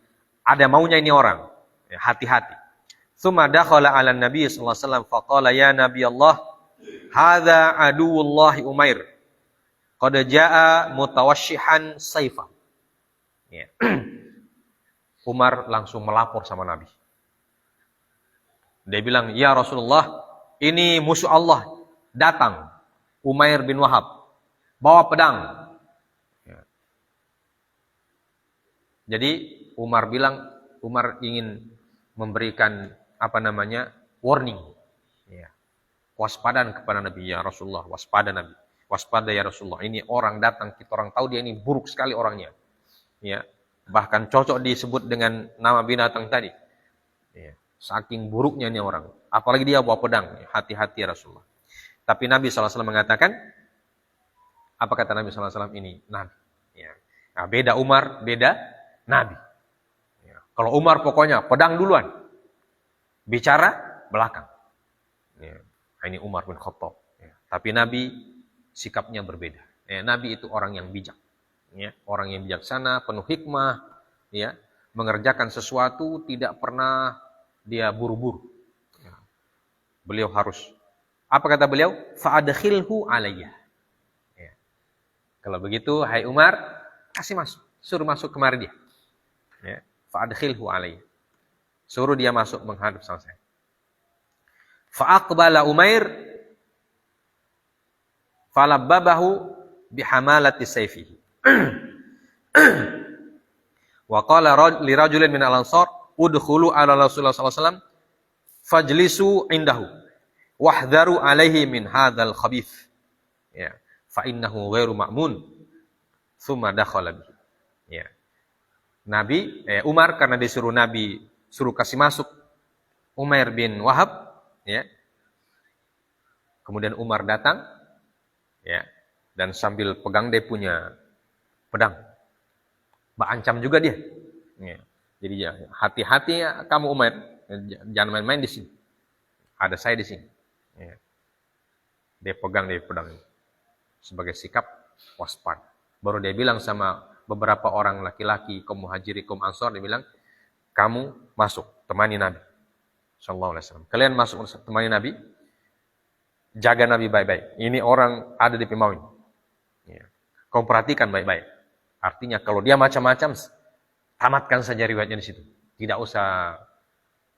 ada maunya ini orang. Ya, hati-hati. Tsumma dakhala 'ala Nabi sallallahu alaihi wasallam faqala ya Nabi Allah, hadza aduwullahi Umair. Qad jaa mutawashshihan sayfa. Ya. Umar langsung melapor sama Nabi. Dia bilang, "Ya Rasulullah, ini musuh Allah datang. Umair bin Wahab bawa pedang." Jadi Umar bilang, Umar ingin memberikan apa namanya warning, ya. Waspadaan kepada Nabi, ya Rasulullah, waspada Nabi, waspada ya Rasulullah. Ini orang datang, kita orang tahu dia ini buruk sekali orangnya, ya. Bahkan cocok disebut dengan nama binatang tadi, ya. Saking buruknya ini orang, apalagi dia bawa pedang, hati-hati ya Rasulullah. Tapi Nabi SAW mengatakan, apa kata Nabi SAW ini? Nabi, ya. Nah, beda Umar, beda Nabi. Ya. Kalau Umar pokoknya pedang duluan. Bicara belakang. Ya. Ini Umar bin Khattab. Ya. Tapi Nabi sikapnya berbeda. Ya. Nabi itu orang yang bijak. Ya, orang yang bijaksana, penuh hikmah, ya, mengerjakan sesuatu tidak pernah dia buru-buru. Ya. Beliau harus, apa kata beliau? Fa'adkhilhu alayya. Ya. Kalau begitu, hai Umar, kasih masuk, suruh masuk kemari dia. Ya. Fa'adkhilhu alayya. Suruh dia masuk menghadap sama saya. Fa'aqbala Umair falabbabahu bihamalati sayfihi. Wa qala li rajulin min al-ansar udkhulu ala Rasulullah sallallahu alaihi wasallam fajlisu indahu wahdharu alaihi min hadzal khabith. Ya, fa innahu ghairu ma'mun. Tsumma dakhala bihi. Ya. Umar karena disuruh Nabi suruh kasih masuk Umair bin Wahab, ya. Kemudian Umar datang, ya, dan sambil pegang dia punya pedang. Ancam juga dia. Ya. Jadi ya, hati-hati ya, kamu Umair, jangan main-main di sini. Ada saya di sini. Ya. Dia pegang dia pedang sebagai sikap waspada. Baru dia bilang sama beberapa orang laki-laki kaum muhajiri kaum ansor, dia bilang, kamu masuk temani Nabi sallallahu alaihi wasallam. Kalian masuk temani Nabi, jaga Nabi baik-baik. Ini orang ada di Pemawi. Ya. Kau perhatikan baik-baik. Artinya kalau dia macam-macam, tamatkan saja riwayatnya di situ. Tidak usah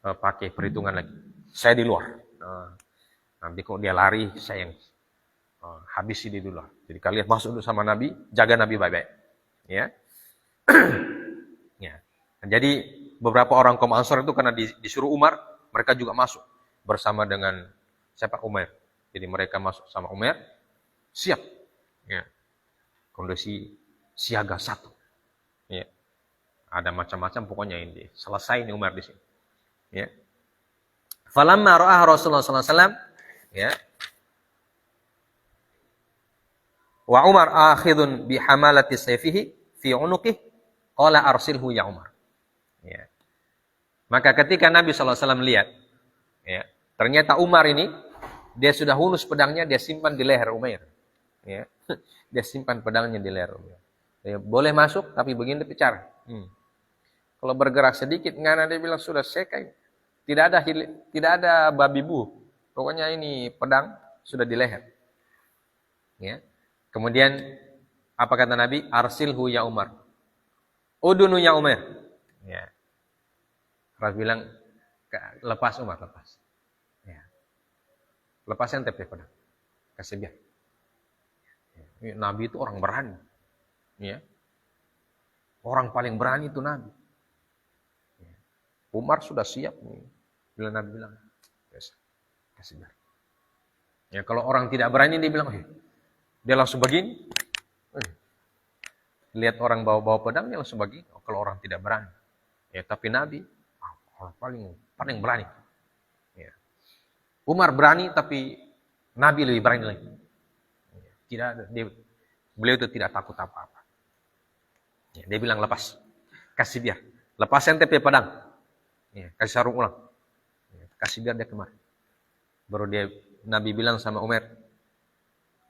pakai perhitungan lagi. Saya di luar. Nanti kalau dia lari, saya yang habisi dia dulu. Jadi kalian masuk dulu sama Nabi, jaga Nabi baik-baik. Ya. Ya. Jadi beberapa orang kaum Ansor itu karena disuruh Umar, mereka juga masuk bersama dengan siapa? Umair. Jadi mereka masuk sama Umair, siap. Ya. Kondisi siaga satu. Ya. Ada macam-macam pokoknya ini. Selesai ini Umar di sini. Ya. Falamma ra'ah Rasulullah sallallahu alaihi wasallam, ya. Wa Umar akhidun bi hamalati sayfihi fi unuqihi qala arsilhu ya Umar. Ya. Maka ketika Nabi sallallahu alaihi wasallam lihat, ya, ternyata Umar ini dia sudah hulus pedangnya, dia simpan di leher Umair. Ya. Dia simpan pedangnya di leher Umair. Ya, boleh masuk tapi begini bicara. Kalau bergerak sedikit ngana dia bilang sudah sekai. Tidak ada babi bu. Pokoknya ini pedang sudah di leher. Ya. Kemudian apa kata Nabi? Arsilhu ya Umar. Udunu ya Umar. Ya. Rasul bilang lepas Umar, lepas. Ya. Lepasin tepi pedang. Kasih biar. Ya. Nabi itu orang berani. Ya. Orang paling berani itu Nabi. Ya. Umar sudah siap nih. Bila Nabi bilang, kasih biar. Ya, kalau orang tidak berani dia bilang, dia langsung begini. Lihat orang bawa pedang dia langsung begini. Kalau orang tidak berani. Ya, tapi Nabi orang paling berani. Ya. Umar berani tapi Nabi lebih berani lagi. Ya. Tidak ada beliau itu tidak takut apa-apa. Ya, dia bilang lepas. Kasih biar. Lepas ente pedang. Ya, kasih sarung ulang. Ya, kasih biar dia kemari. Baru Nabi bilang sama Umar,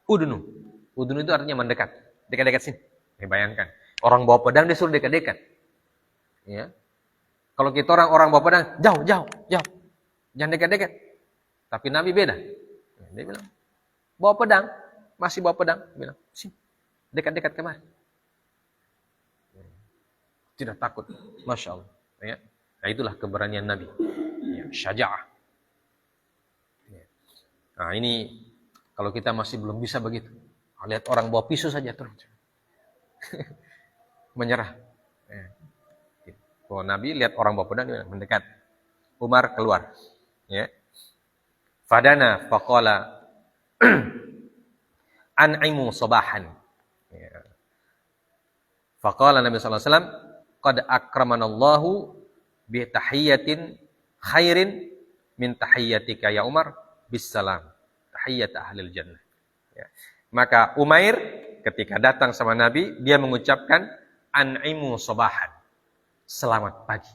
Udunu. Udunu itu artinya mendekat. Dekat-dekat sini. Ya, bayangkan. Orang bawa pedang dia suruh dekat-dekat. Ya. Kalau kita orang bawa pedang, jauh. Jangan dekat-dekat. Tapi Nabi beda. Ya, dia bilang, bawa pedang. Masih bawa pedang. Dia bilang, sini. Dekat-dekat kemari. Tidak takut. Masya Allah. Ya. Nah, itulah keberanian Nabi. Ya, syaja'ah. Ya. Nah, ini kalau kita masih belum bisa begitu. Lihat orang bawa pisau saja terus. Menyerah. Ya. Kalau Nabi lihat orang bawa pedang dia mendekat. Umar keluar. Ya. Fadana faqala an'imu sabahan. Ya. Faqala Nabi sallallahu alaihi wasallam qad akramanallahu bi tahiyyatin khairin min tahiyyatika ya Umar bisalam. Tahiyyat ahlil jannah. Ya. Maka Umair ketika datang sama Nabi, dia mengucapkan an'imu sabahan. Selamat pagi.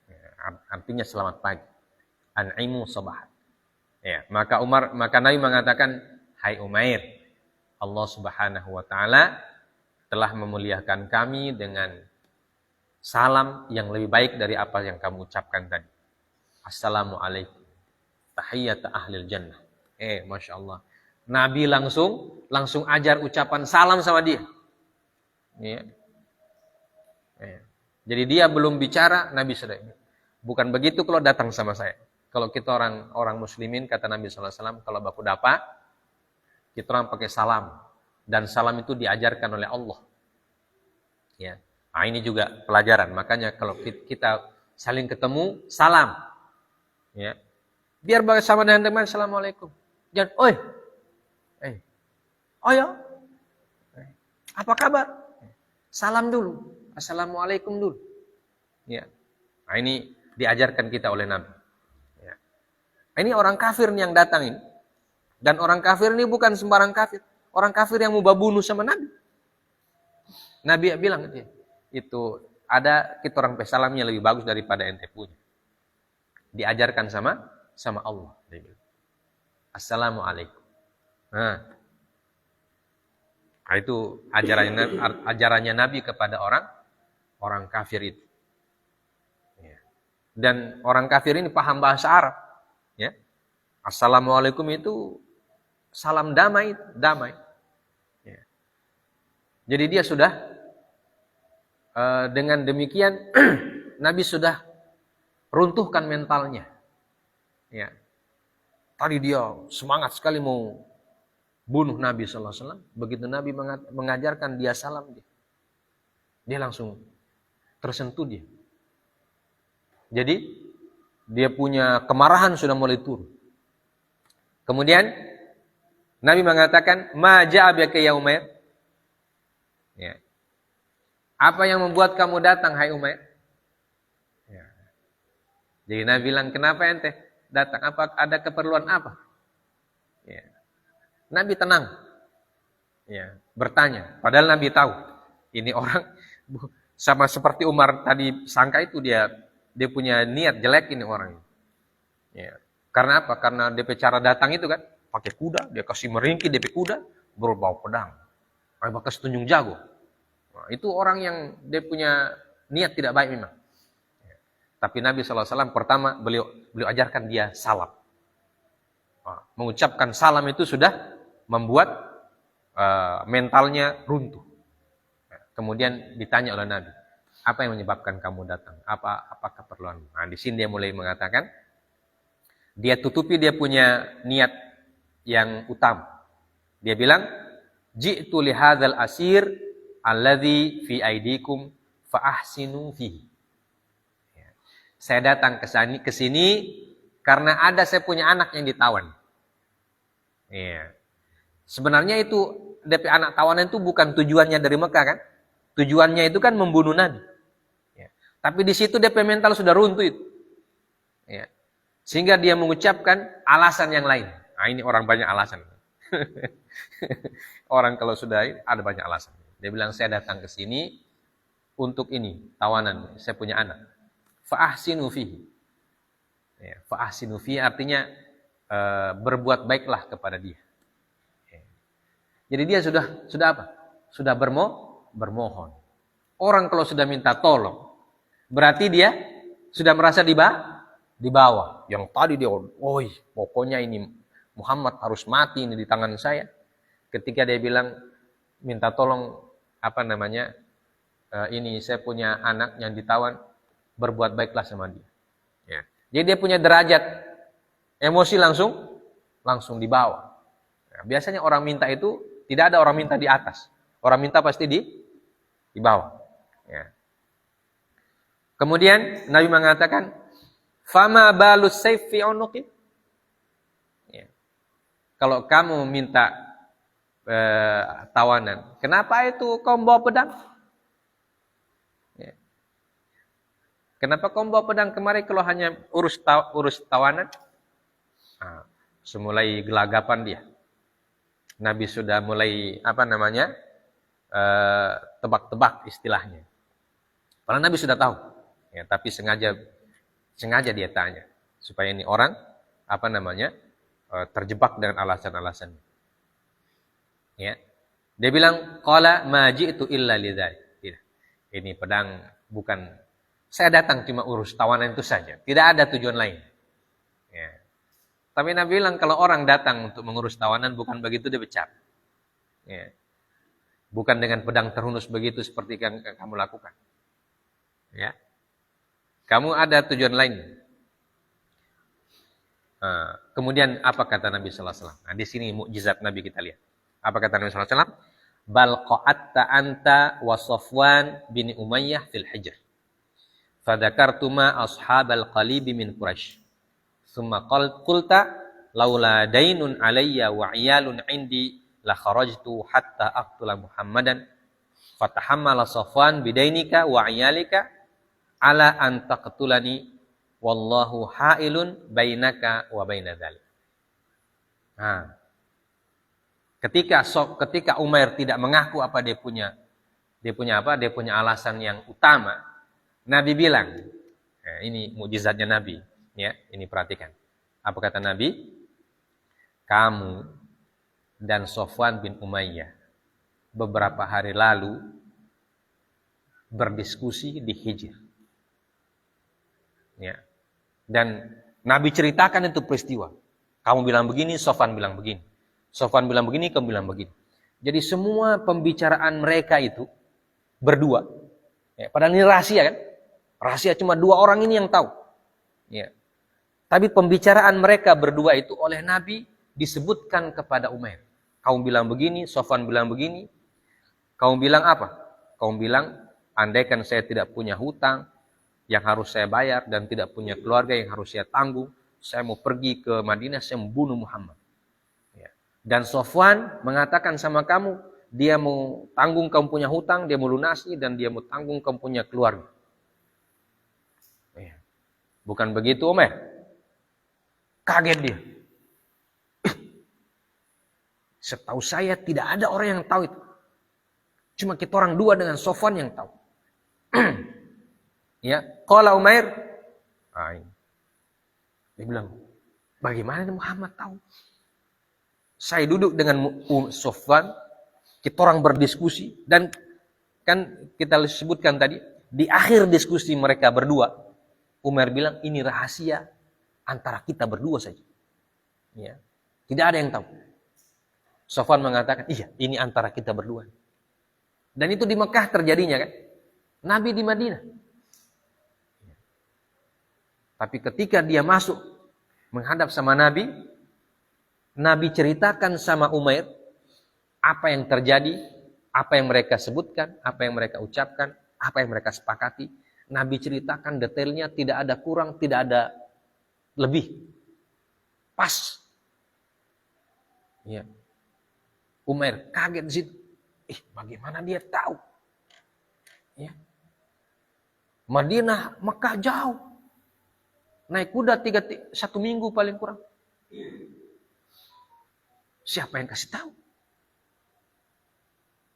Ya, artinya selamat pagi. An'imu sabahan. Ya, maka Nabi mengatakan, hai Umair, Allah Subhanahu wa taala telah memuliakan kami dengan salam yang lebih baik dari apa yang kamu ucapkan tadi. Assalamualaikum. Tahiyyat ahlil jannah. Masya Allah. Nabi langsung ajar ucapan salam sama dia. Ya. Jadi dia belum bicara, Nabi sudah. Bukan begitu kalau datang sama saya. Kalau kita orang muslimin, kata Nabi SAW, kalau baku dapa, kita orang pakai salam. Dan salam itu diajarkan oleh Allah. Ya. Nah, ini juga pelajaran. Makanya kalau kita saling ketemu, salam. Ya. Biar bersama dengan teman, Assalamualaikum. Jangan, oi. Oh ya. Apa kabar? Salam dulu. Assalamualaikum dulu. Ya. Nah, ini diajarkan kita oleh Nabi. Ya. Ini orang kafir nih yang datang ini. Dan orang kafir ini bukan sembarang kafir. Orang kafir yang mau bunuh sama Nabi. Nabi bilang itu ada kita orang pesalamnya lebih bagus daripada ente punya. Diajarkan sama Allah. Assalamualaikum. Nah, itu ajarannya Nabi kepada orang kafir itu. Ya. Dan orang kafir ini paham bahasa Arab. Ya. Assalamualaikum itu salam damai. Ya. Jadi dia sudah dengan demikian Nabi sudah runtuhkan mentalnya. Ya. Tadi dia semangat sekali mau bunuh Nabi SAW. Begitu Nabi mengajarkan dia salam, dia langsung tersentuh dia. Jadi dia punya kemarahan sudah mulai turun. Kemudian Nabi mengatakan, "Ma ja'a bika ya Umair?" Ya. Apa yang membuat kamu datang, hai Umair? Ya. Jadi Nabi bilang, "Kenapa ente datang? Apa ada keperluan apa?" Ya. Nabi tenang. Ya, bertanya. Padahal Nabi tahu ini orang sama seperti Umar tadi sangka itu dia punya niat jelek ini orang. Ya. Karena apa? Karena DP cara datang itu kan pakai kuda, dia kasih meringkih DP kuda, berbawa pedang. Bakas tunjung jago. Nah, itu orang yang dia punya niat tidak baik memang. Ya. Tapi Nabi SAW pertama beliau ajarkan dia salam. Nah, mengucapkan salam itu sudah membuat mentalnya runtuh. Kemudian ditanya oleh Nabi, apa yang menyebabkan kamu datang? Apa keperluan? Nah, di sini dia mulai mengatakan, dia tutupi dia punya niat yang utama. Dia bilang, ji'tu li hadzal asir alladzi fi aidikum fa ahsinu fihi. Saya datang ke sini karena ada saya punya anak yang ditawan. Iya. Sebenarnya itu DP anak tawanan itu bukan tujuannya dari Mekah kan? Tujuannya itu kan membunuh Nabi. Ya. Tapi di situ DP mental sudah runtuh itu. Ya. Sehingga dia mengucapkan alasan yang lain. Nah, ini orang banyak alasan. Orang kalau sudah ada banyak alasan. Dia bilang saya datang ke sini untuk ini, tawanan. Saya punya anak. Fa ahsinu fihi. Ya, fa ahsinu fihi artinya berbuat baiklah kepada dia. Jadi dia sudah apa? Sudah bermohon. Orang kalau sudah minta tolong, berarti dia sudah merasa di bawah. Yang tadi dia, pokoknya ini Muhammad harus mati ini di tangan saya. Ketika dia bilang minta tolong ini saya punya anak yang ditawan, berbuat baiklah sama dia. Ya. Jadi dia punya derajat emosi langsung di bawah. Ya, biasanya orang minta itu tidak ada orang minta di atas. Orang minta pasti di bawah. Ya. Kemudian Nabi mengatakan, "Fama balus sayf fi unuqi?" Ya. Kalau kamu minta tawanan, kenapa itu kau bawa pedang? Ya. Kenapa kau bawa pedang kemari kalau hanya urus tawanan? Nah, semulai gelagapan dia. Nabi sudah mulai tebak-tebak istilahnya. Padahal Nabi sudah tahu, ya, tapi sengaja dia tanya supaya ini orang terjebak dengan alasan-alasan. Ya, Dia bilang, qala ma ji'tu illa lidzalik. Tidak. Ini pedang bukan, saya datang cuma urus tawanan itu saja. Tidak ada tujuan lain. Ya. Tapi Nabi bilang kalau orang datang untuk mengurus tawanan bukan begitu dia pecat. Ya. Bukan dengan pedang terhunus begitu seperti yang kamu lakukan. Ya. Kamu ada tujuan lain. Kemudian apa kata Nabi sallallahu alaihi wasallam? Nah, di sini mukjizat Nabi kita lihat. Apa kata Nabi sallallahu alaihi wasallam? Bal qa'atta anta wa Safwan bin Umayyah fil hijr. Fadzakartuma ashabal qalib min Quraisy. Tsumma qulta laula dainun alayya wa iyalun indi la kharajtu hatta aqtula Muhammadan. Fatahammala Safwan bidainika wa iyalika ala an taqtulani wallahu hailun bainaka wa baina dzalik. Nah, ketika Umair tidak mengaku apa dia punya alasan yang utama, Nabi bilang, nah, ini mukjizatnya Nabi, ya, ini perhatikan. Apa kata Nabi? Kamu dan Safwan bin Umayyah beberapa hari lalu berdiskusi di Hijr. Ya. Dan Nabi ceritakan itu peristiwa. Kamu bilang begini, Safwan bilang begini. Safwan bilang begini, kamu bilang begini. Jadi semua pembicaraan mereka itu berdua. Ya, padahal ini rahasia kan? Rahasia cuma dua orang ini yang tahu. Ya. Tapi pembicaraan mereka berdua itu oleh Nabi disebutkan kepada Umair. Kamu bilang begini, Safwan bilang begini. Kamu bilang apa? Kamu bilang, andaikan saya tidak punya hutang yang harus saya bayar dan tidak punya keluarga yang harus saya tanggung, saya mau pergi ke Madinah, saya membunuh Muhammad. Ya. Dan Safwan mengatakan sama kamu, dia mau tanggung kamu punya hutang, dia mau lunasi, dan dia mau tanggung kamu punya keluarga. Ya. Bukan begitu, Umar? Kaget dia. Setahu saya tidak ada orang yang tahu itu. Cuma kita orang dua dengan Safwan yang tahu. Ya, qala Umair. Dia bilang, bagaimana Muhammad tahu? Saya duduk dengan Safwan, kita orang berdiskusi, dan kan kita sebutkan tadi, di akhir diskusi mereka berdua, Umar bilang, ini rahasia antara kita berdua saja. Ya, tidak ada yang tahu. Safwan mengatakan, iya, ini antara kita berdua. Dan itu di Mekah terjadinya kan? Nabi di Madinah. Tapi ketika dia masuk menghadap sama Nabi, Nabi ceritakan sama Umair apa yang terjadi, apa yang mereka sebutkan, apa yang mereka ucapkan, apa yang mereka sepakati. Nabi ceritakan detailnya, tidak ada kurang, tidak ada lebih. Pas. Ya. Umair kaget di situ. Bagaimana dia tahu? Ya. Madinah, Mekah jauh. Naik kuda 1 minggu paling kurang. Siapa yang kasih tahu?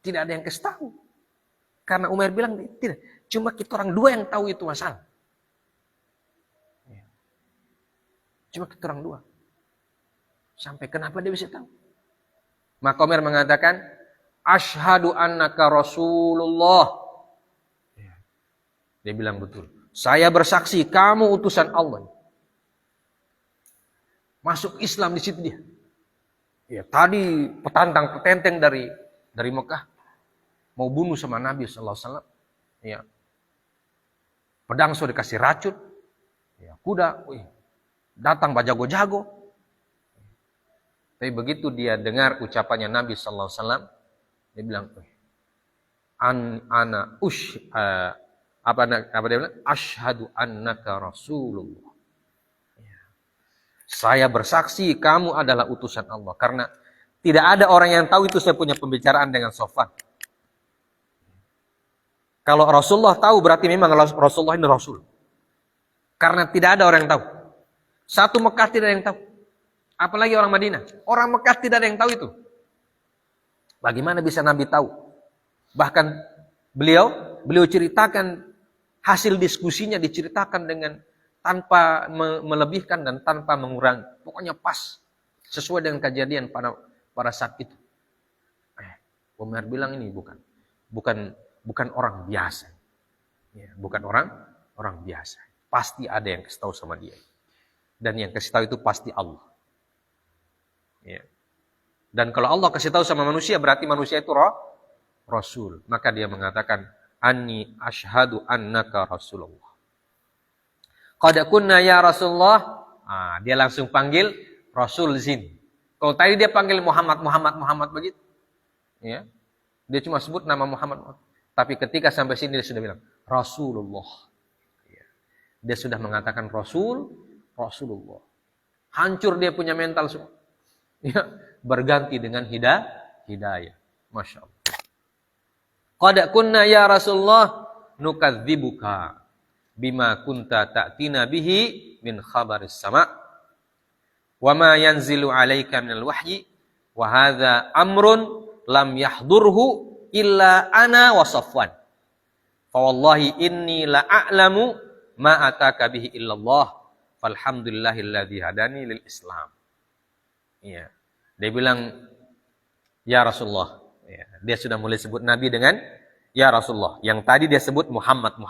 Tidak ada yang kasih tahu. Karena Umar bilang tidak. Cuma kita orang dua yang tahu itu masalah. Cuma kita orang dua. Sampai kenapa dia bisa tahu? Maka Umar mengatakan, Ashhadu annaka Rasulullah. Dia bilang betul. Saya bersaksi kamu utusan Allah. Masuk Islam di situ dia. Ya, tadi petenteng dari Mekah mau bunuh sama Nabi sallallahu alaihi wasallam. Ya. Pedang sudah dikasih racun. Ya, kuda, datang bajago-jago. Tapi begitu dia dengar ucapannya Nabi sallallahu alaihi wasallam, dia bilang, apa dia bilang? Asyhadu annaka Rasulullah. Ya. Saya bersaksi kamu adalah utusan Allah. Karena tidak ada orang yang tahu itu saya punya pembicaraan dengan Safwan. Kalau Rasulullah tahu berarti memang Rasulullah ini Rasul. Karena tidak ada orang yang tahu. Satu Mekah tidak ada yang tahu. Apalagi orang Madinah. Orang Mekah tidak ada yang tahu itu. Bagaimana bisa Nabi tahu? Bahkan beliau ceritakan hasil diskusinya, diceritakan dengan tanpa melebihkan dan tanpa mengurangi. Pokoknya pas. Sesuai dengan kejadian pada saat itu. Umar bilang ini bukan orang biasa. Ya, bukan orang biasa. Pasti ada yang kasih tahu sama dia. Dan yang kasih tahu itu pasti Allah. Ya. Dan kalau Allah kasih tahu sama manusia, berarti manusia itu Rasul. Maka dia mengatakan, Anni ashhadu annaka Rasulullah. Qad kunna ya Rasulullah. Dia langsung panggil Rasul Zin. Kalau tadi dia panggil Muhammad begitu. Ya. Dia cuma sebut nama Muhammad. Tapi ketika sampai sini dia sudah bilang Rasulullah. Ya. Dia sudah mengatakan Rasulullah. Hancur dia punya mental semua. Ya. Berganti dengan hidayah. Masya Allah. Qad kunna ya Rasulullah nukadzibuka bima kunta ta'tina bihi min khabaris sama' wa ma yanzilu 'alaika minal wahyi wa hadza amrun lam yahdurhu illa ana wa Safwan. Fa wallahi inni la a'lamu ma ataka bihi illallah. Falhamdulillahilladzi hadani lil Islam. Iya. Dia bilang ya Rasulullah. Ya, dia sudah mulai sebut Nabi dengan ya Rasulullah. Yang tadi dia sebut Muhammad.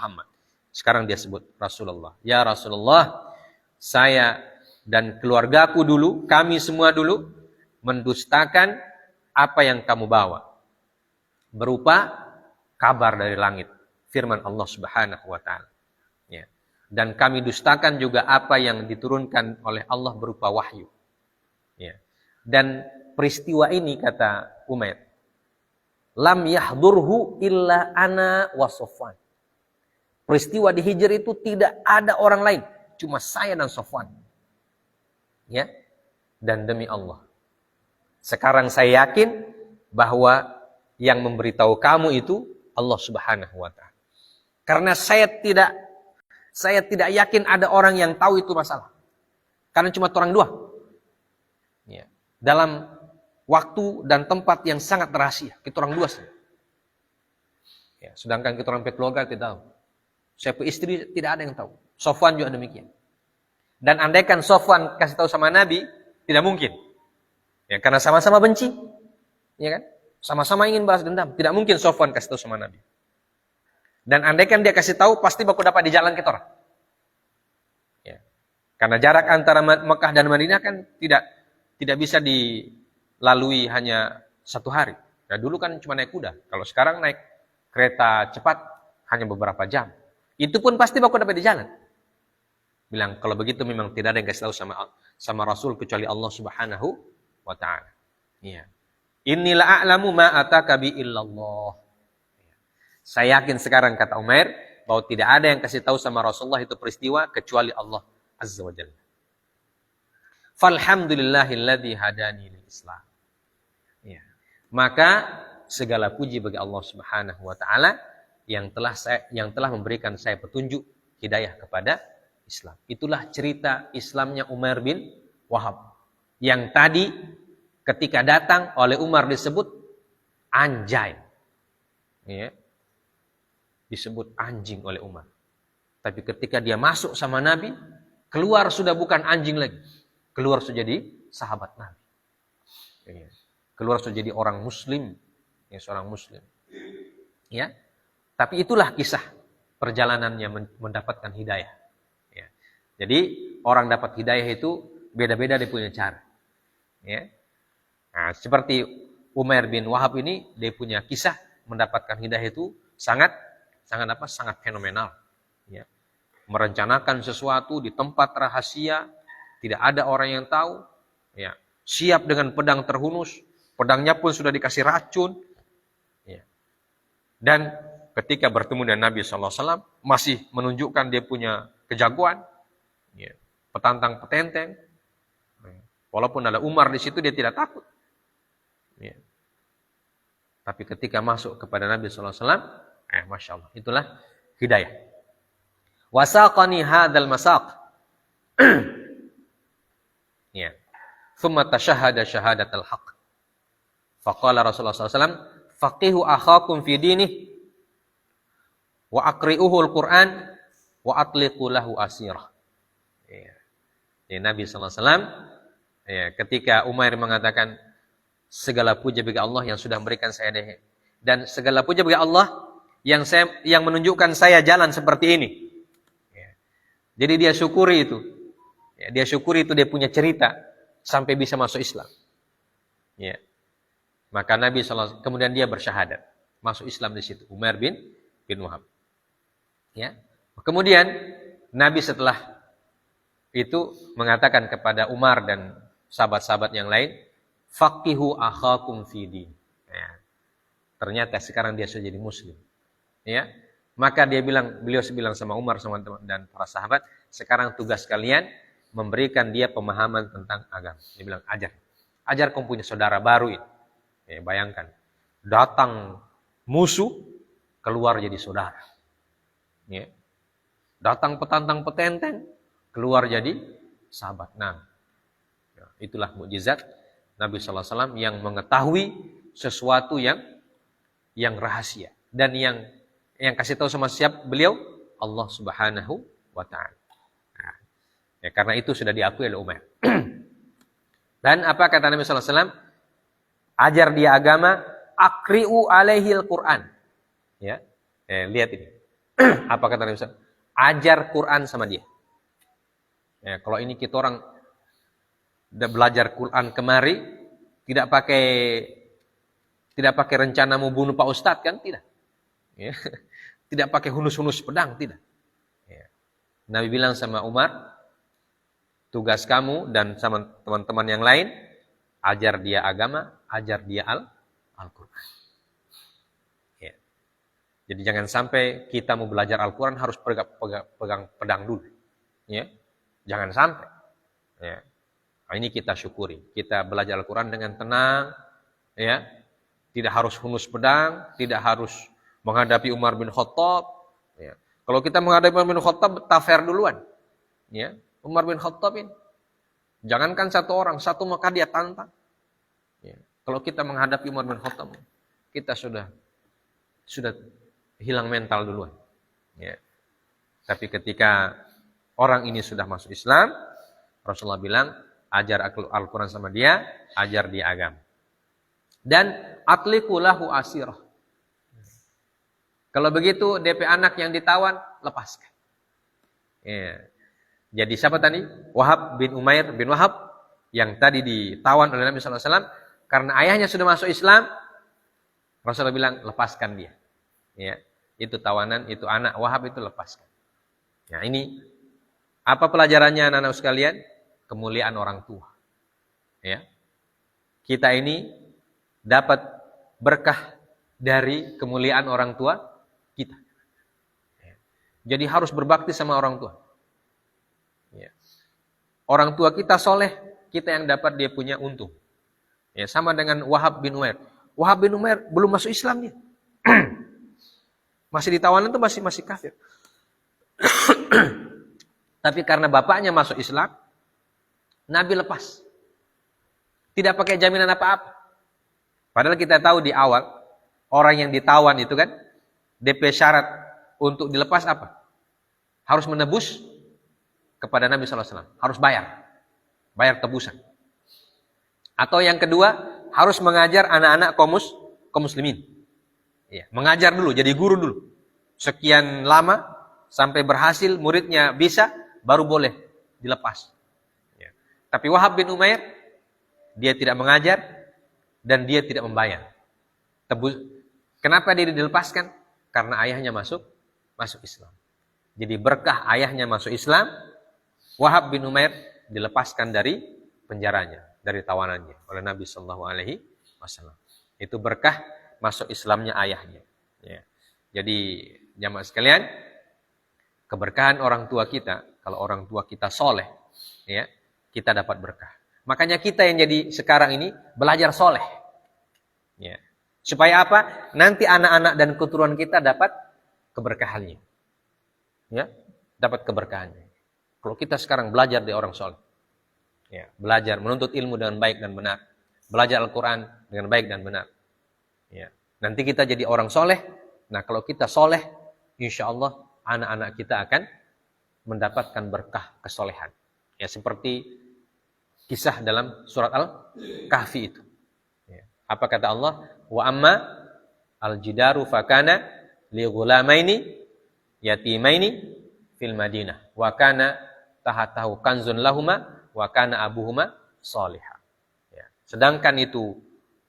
Sekarang dia sebut Rasulullah. Ya Rasulullah, saya dan keluargaku dulu, kami semua dulu mendustakan apa yang kamu bawa. Berupa kabar dari langit. Firman Allah Subhanahu wa ta'ala. Ya. Dan kami dustakan juga apa yang diturunkan oleh Allah berupa wahyu. Ya. Dan peristiwa ini kata Umair, lam yahdurhu illa ana wa Safwan. Peristiwa di Hijr itu tidak ada orang lain, cuma saya dan Safwan. Ya. Dan demi Allah, sekarang saya yakin bahwa yang memberitahu kamu itu Allah Subhanahu wa ta'ala. Karena saya tidak yakin ada orang yang tahu itu masalah. Karena cuma orang dua. Ya. Dalam waktu dan tempat yang sangat rahasia. Kita orang dua sih. Ya, sedangkan kita orang keluarga tidak tahu. Saya istri tidak ada yang tahu. Safwan juga demikian. Dan andaikan Safwan kasih tahu sama Nabi, tidak mungkin. Ya, karena sama-sama benci. Ya kan? Sama-sama ingin balas dendam. Tidak mungkin Safwan kasih tahu sama Nabi. Dan andaikan dia kasih tahu, pasti baku dapat di jalan kita orang. Ya. Karena jarak antara Mekah dan Madinah kan tidak bisa dilalui hanya satu hari. Nah, dulu kan cuma naik kuda. Kalau sekarang naik kereta cepat hanya beberapa jam. Itu pun pasti baku dapat di jalan. Bilang kalau begitu memang tidak ada yang kasih tahu sama Rasul kecuali Allah Subhanahu wa ta'ala. Iya. Inilah a'lamu ma ataka bi illallah. Saya yakin sekarang kata Umair bahwa tidak ada yang kasih tahu sama Rasulullah itu peristiwa kecuali Allah Azza wa Jalla. Falhamdulillahilladzi hadani lil Islam. Ya. Maka segala puji bagi Allah Subhanahu wa taala yang telah memberikan saya petunjuk hidayah kepada Islam. Itulah cerita Islamnya Umar bin Wahab. Yang tadi ketika datang oleh Umar disebut anjay. Ya. Disebut anjing oleh Umar. Tapi ketika dia masuk sama Nabi, keluar sudah bukan anjing lagi. Keluar sudah jadi sahabat Nabi. Ya. Keluar sudah jadi orang muslim. Ya, seorang muslim. Ya. Tapi itulah kisah perjalanannya mendapatkan hidayah. Ya. Jadi orang dapat hidayah itu beda-beda dia punya cara. Ya. Nah, seperti Umair bin Wahab ini, dia punya kisah mendapatkan hidayah itu sangat fenomenal. Ya. Merencanakan sesuatu di tempat rahasia, tidak ada orang yang tahu. Ya. Siap dengan pedang terhunus, pedangnya pun sudah dikasih racun. Ya. Dan ketika bertemu dengan Nabi SAW, masih menunjukkan dia punya kejagoan. Ya. Petantang petenteng. Ya. Walaupun ada Umar di situ, dia tidak takut. Ya. Tapi ketika masuk kepada Nabi SAW, Masya Allah, itulah hidayah. Wasaqani hadzal masaq. Ya. Thumma tashahhada syahadatal haqq. Faqala Rasulullah SAW, faqihu akhakum fi dinih wa aqri'uhu al-Qur'an wa atliqu lahu asirah. Ya. Ya, Nabi SAW, ya, ketika Umair mengatakan, Segala puja bagi Allah yang sudah memberikan saya hidayah. Dan segala puja bagi Allah yang menunjukkan saya jalan seperti ini. Ya. Jadi dia syukuri itu. Ya, dia syukuri itu dia punya cerita sampai bisa masuk Islam. Ya. Maka Nabi SAW kemudian dia bersyahadat, masuk Islam di situ. Umair bin Wahab. Ya. Kemudian Nabi setelah itu mengatakan kepada Umar dan sahabat-sahabat yang lain, faqihu akhakum fid. Ya. Ternyata sekarang dia sudah jadi muslim. Ya. Maka beliau bilang sama Umar sama teman dan para sahabat, sekarang tugas kalian memberikan dia pemahaman tentang agama. Dia bilang, ajar kamu punya saudara baru ini. Ya, bayangkan, datang musuh keluar jadi saudara. Ya. Datang petantang petenteng keluar jadi sahabat. Nah, itulah mukjizat Nabi SAW yang mengetahui sesuatu yang rahasia dan yang kasih tahu sama siapa beliau? Allah Subhanahu wa taala. Nah, ya, karena itu sudah diakui oleh Umar. Dan apa kata Nabi SAW? Ajar dia agama, akri'u alaihil Quran. Ya, lihat ini. Apa kata Nabi SAW? Ajar Quran sama dia. Ya, kalau ini kita orang udah belajar Quran kemari, tidak pakai rencana mau bunuh Pak Ustadz kan? Tidak. Ya. Tidak pakai hunus-hunus pedang, tidak. Ya. Nabi bilang sama Umar, tugas kamu dan sama teman-teman yang lain, ajar dia agama, ajar dia Al-Quran. Ya. Jadi jangan sampai kita mau belajar Al-Quran harus pegang pedang dulu. Ya. Jangan sampai. Ya. Nah, ini kita syukuri. Kita belajar Al-Quran dengan tenang. Ya. Tidak harus hunus pedang, tidak harus menghadapi Umar bin Khattab. Ya. Kalau kita menghadapi Umar bin Khattab, tafer duluan. Ya. Umar bin Khattab ini. Jangankan satu orang, satu maka dia tantang. Ya. Kalau kita menghadapi Umar bin Khattab, kita sudah hilang mental duluan. Ya. Tapi ketika orang ini sudah masuk Islam, Rasulullah bilang, ajar Al-Quran sama dia, ajar dia agama. Dan atliqu lahu asirah. Kalau begitu DP anak yang ditawan, lepaskan. Ya. Jadi siapa tadi? Wahab bin Umair bin Wahab yang tadi ditawan oleh Nabi SAW karena ayahnya sudah masuk Islam. Rasulullah bilang lepaskan dia. Ya, itu tawanan, itu anak Wahab itu lepaskan. Nah ini apa pelajarannya anak-anak sekalian? Kemuliaan orang tua. Ya, kita ini dapat berkah dari kemuliaan orang tua kita. Ya. Jadi harus berbakti sama orang tua. Ya. Orang tua kita soleh, kita yang dapat dia punya untung. Ya, sama dengan Wahab bin Umair. Wahab bin Umair belum masuk Islam dia. Masih di tawanan itu masih kafir. Tapi karena bapaknya masuk Islam, Nabi lepas. Tidak pakai jaminan apa-apa. Padahal kita tahu di awal, orang yang ditawan itu kan, DP syarat untuk dilepas apa? Harus menebus kepada Nabi SAW. Harus bayar tebusan. Atau yang kedua, harus mengajar anak-anak kaum muslimin. Ya, mengajar dulu, jadi guru dulu. Sekian lama, sampai berhasil, muridnya bisa, baru boleh dilepas. Ya. Tapi Wahab bin Umair, dia tidak mengajar, dan dia tidak membayar. Kenapa dia dilepaskan? Karena ayahnya masuk Islam. Jadi berkah ayahnya masuk Islam, Wahab bin Umair dilepaskan dari penjaranya, dari tawanannya oleh Nabi SAW. Itu berkah masuk Islamnya ayahnya. Ya. Jadi jamaah sekalian, keberkahan orang tua kita, kalau orang tua kita soleh, ya, kita dapat berkah. Makanya kita yang jadi sekarang ini belajar soleh. Ya. Supaya apa? Nanti anak-anak dan keturunan kita dapat keberkahannya. Ya, dapat keberkahannya. Kalau kita sekarang belajar dari orang soleh. Ya, belajar menuntut ilmu dengan baik dan benar. Belajar Al-Quran dengan baik dan benar. Ya. Nanti kita jadi orang soleh. Nah kalau kita soleh, insya Allah anak-anak kita akan mendapatkan berkah kesolehan. Ya, seperti kisah dalam surat Al-Kahfi itu. Ya. Apa kata Allah? Wa amma al-jidaru fakana li ghulamaini yatimaini fil Madinah wa kana tahatahu kanzun lahuma wa kana abuhuma salihah. Ya. Sedangkan itu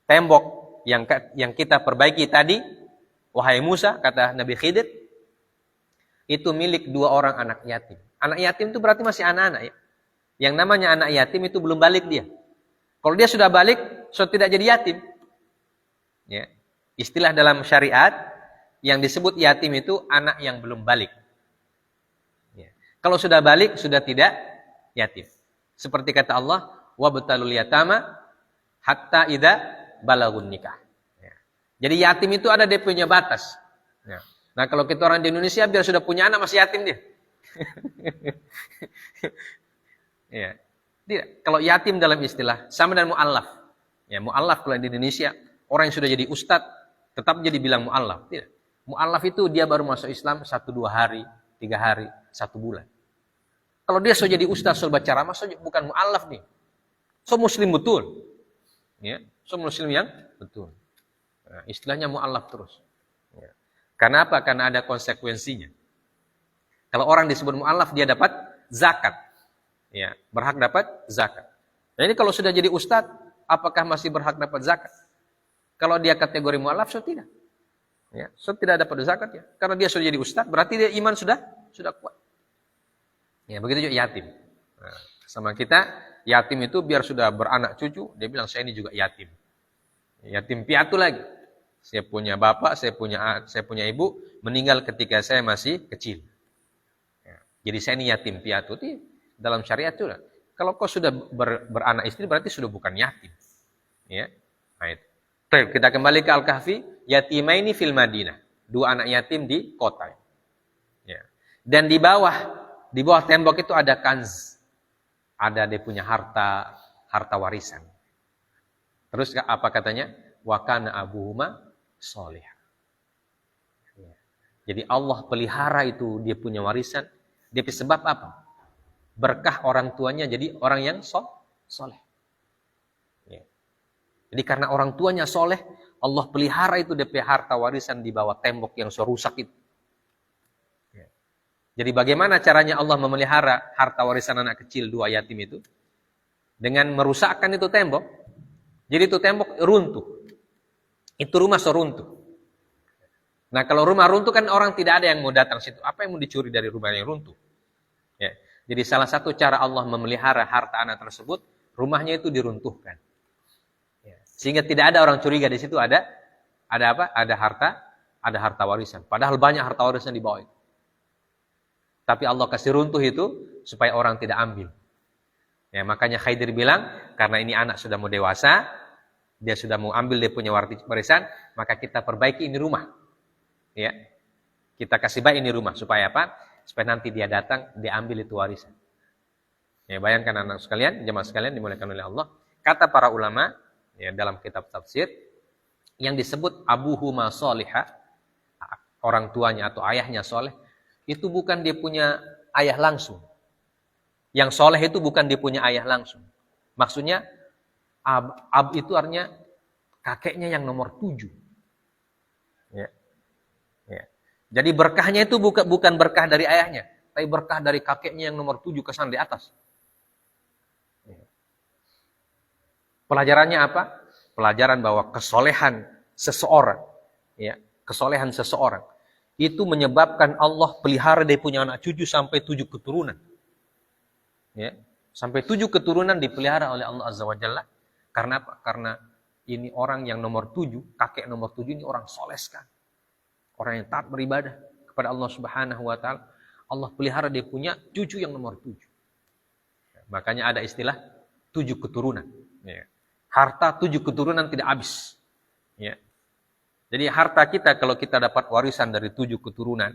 tembok yang kita perbaiki tadi, wahai Musa, kata Nabi Khidir, itu milik 2 orang anak yatim. Anak yatim itu berarti masih anak-anak ya. Yang namanya anak yatim itu belum balik dia. Kalau dia sudah balik, sudah tidak jadi yatim. Ya. Istilah dalam syariat yang disebut yatim itu anak yang belum balik. Ya. Kalau sudah balik, sudah tidak yatim. Seperti kata Allah, wabtalul yatama hatta idza balagun nikah. Ya. Jadi yatim itu ada dia punya batas. Ya. Nah kalau kita orang di Indonesia biar sudah punya anak masih yatim dia. Ya. Tidak. Kalau yatim dalam istilah sama dengan mu'allaf. Ya, mu'allaf kalau di Indonesia orang yang sudah jadi ustadz tetap jadi bilang mu'allaf. Tidak. Mu'allaf itu dia baru masuk Islam 1-2 hari, 3 hari, 1 bulan. Kalau dia sudah jadi ustadz, sudah baca ceramah, bukan mu'allaf nih. So muslim betul. Ya, so muslim yang betul. Nah, istilahnya mu'allaf terus. Ya. Karena apa? Karena ada konsekuensinya. Kalau orang disebut mu'allaf, dia dapat zakat. Ya, berhak dapat zakat. Nah ini kalau sudah jadi ustadz, apakah masih berhak dapat zakat? Kalau dia kategori mu'allaf, so tidak. Ya, so tidak dapat zakat ya. Karena dia sudah jadi ustadz, berarti dia iman sudah kuat. Ya, begitu juga yatim. Nah, sama kita, yatim itu biar sudah beranak cucu, dia bilang saya ini juga yatim. Yatim piatu lagi. Saya punya bapak, saya punya ibu, meninggal ketika saya masih kecil. Ya, jadi saya ini yatim piatu. Dalam syariat itu, kalau kau sudah beranak istri, berarti sudah bukan yatim. Ya, nah itu. Kita kembali ke Al-Kahfi, yatimaini fil Madinah. 2 anak yatim di kota. Ya. Dan di bawah tembok itu ada kanz. Ada dia punya harta warisan. Terus apa katanya? Wa kana abuhuma sholihah. Ya. Jadi Allah pelihara itu dia punya warisan. Dia sebab apa? Berkah orang tuanya jadi orang yang soleh. Ya. Jadi karena orang tuanya soleh, Allah pelihara itu DP harta warisan di bawah tembok yang so rusak itu. Ya. Jadi bagaimana caranya Allah memelihara harta warisan anak kecil 2 yatim itu? Dengan merusakkan itu tembok. Jadi itu tembok runtuh. Itu rumah so runtuh. Nah kalau rumah runtuh kan orang tidak ada yang mau datang situ. Apa yang mau dicuri dari rumah yang runtuh? Ya. Jadi salah satu cara Allah memelihara harta anak tersebut, rumahnya itu diruntuhkan. Ya. Sehingga tidak ada orang curiga di situ ada apa? Ada harta warisan. Padahal banyak harta warisan di bawah itu. Tapi Allah kasih runtuh itu supaya orang tidak ambil. Ya, makanya Khidir bilang, karena ini anak sudah mau dewasa, dia sudah mau ambil dia punya warisan, maka kita perbaiki ini rumah. Ya. Kita kasih baik ini rumah supaya apa? Supaya nanti dia datang, dia ambil itu warisan. Ya, bayangkan anak sekalian, jemaah sekalian dimuliakan oleh Allah. Kata para ulama, ya, dalam kitab tafsir, yang disebut abuhuma sholihah, orang tuanya atau ayahnya soleh, itu bukan dia punya ayah langsung. Yang soleh itu bukan dia punya ayah langsung. Maksudnya, ab itu artinya kakeknya yang nomor 7. Ya. Ya. Jadi berkahnya itu bukan berkah dari ayahnya, tapi berkah dari kakeknya yang nomor 7 kesan di atas. Pelajarannya apa? Pelajaran bahwa kesolehan seseorang, ya, kesolehan seseorang itu menyebabkan Allah pelihara dia punya anak cucu sampai 7 keturunan. Ya, sampai 7 keturunan dipelihara oleh Allah Azza wa Jalla. Karena apa? Karena ini orang yang nomor 7, kakek nomor 7 ini orang soleh sekali. Orang yang taat beribadah kepada Allah Subhanahu wa taala, Allah pelihara dia punya cucu yang nomor 7. Makanya ada istilah 7 keturunan. Ya. Harta 7 keturunan tidak habis. Ya. Jadi harta kita kalau kita dapat warisan dari 7 keturunan,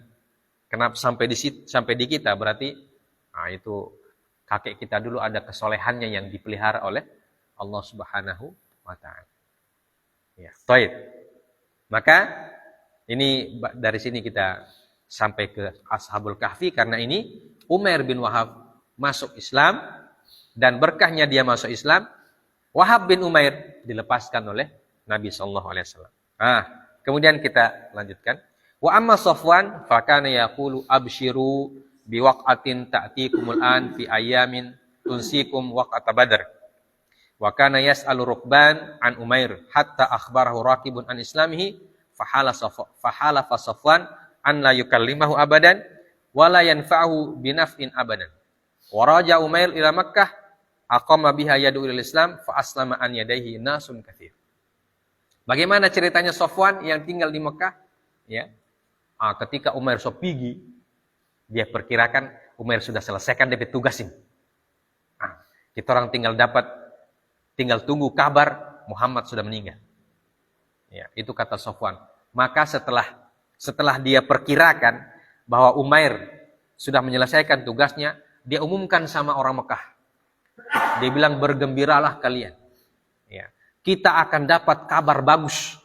kenapa sampai di kita berarti itu kakek kita dulu ada kesolehannya yang dipelihara oleh Allah Subhanahu wa taala. Ya, baik. Maka ini dari sini kita sampai ke Ashabul Kahfi karena ini Umair bin Wahab masuk Islam dan berkahnya dia masuk Islam, Wahab bin Umair dilepaskan oleh Nabi sallallahu alaihi wasallam. Kemudian kita lanjutkan. Wa amma Safwan fa kana yaqulu abshiru biwaqatin ta'tikumul an fi ayamin tunsikum waqata Badr. Wa kana yas'alu Rukban an Umair hatta akhbarahu raqibun an islamihi fahala Safwan an la yukallimahu abadan wa la yanfa'uhu binaf'in abadan. Wa raja Umair ila Makkah aqama biha yad'u ilal Islam fa aslama an yadayhi nasun katsir. Bagaimana ceritanya Safwan yang tinggal di Mekah? Ya. Ketika Umair pergi, dia perkirakan Umair sudah selesaikan DP tugas ini. Kita orang tinggal tunggu kabar Muhammad sudah meninggal. Ya, itu kata Safwan. Maka setelah dia perkirakan bahwa Umair sudah menyelesaikan tugasnya, dia umumkan sama orang Mekah. Dia bilang, bergembiralah kalian. Ya, kita akan dapat kabar bagus.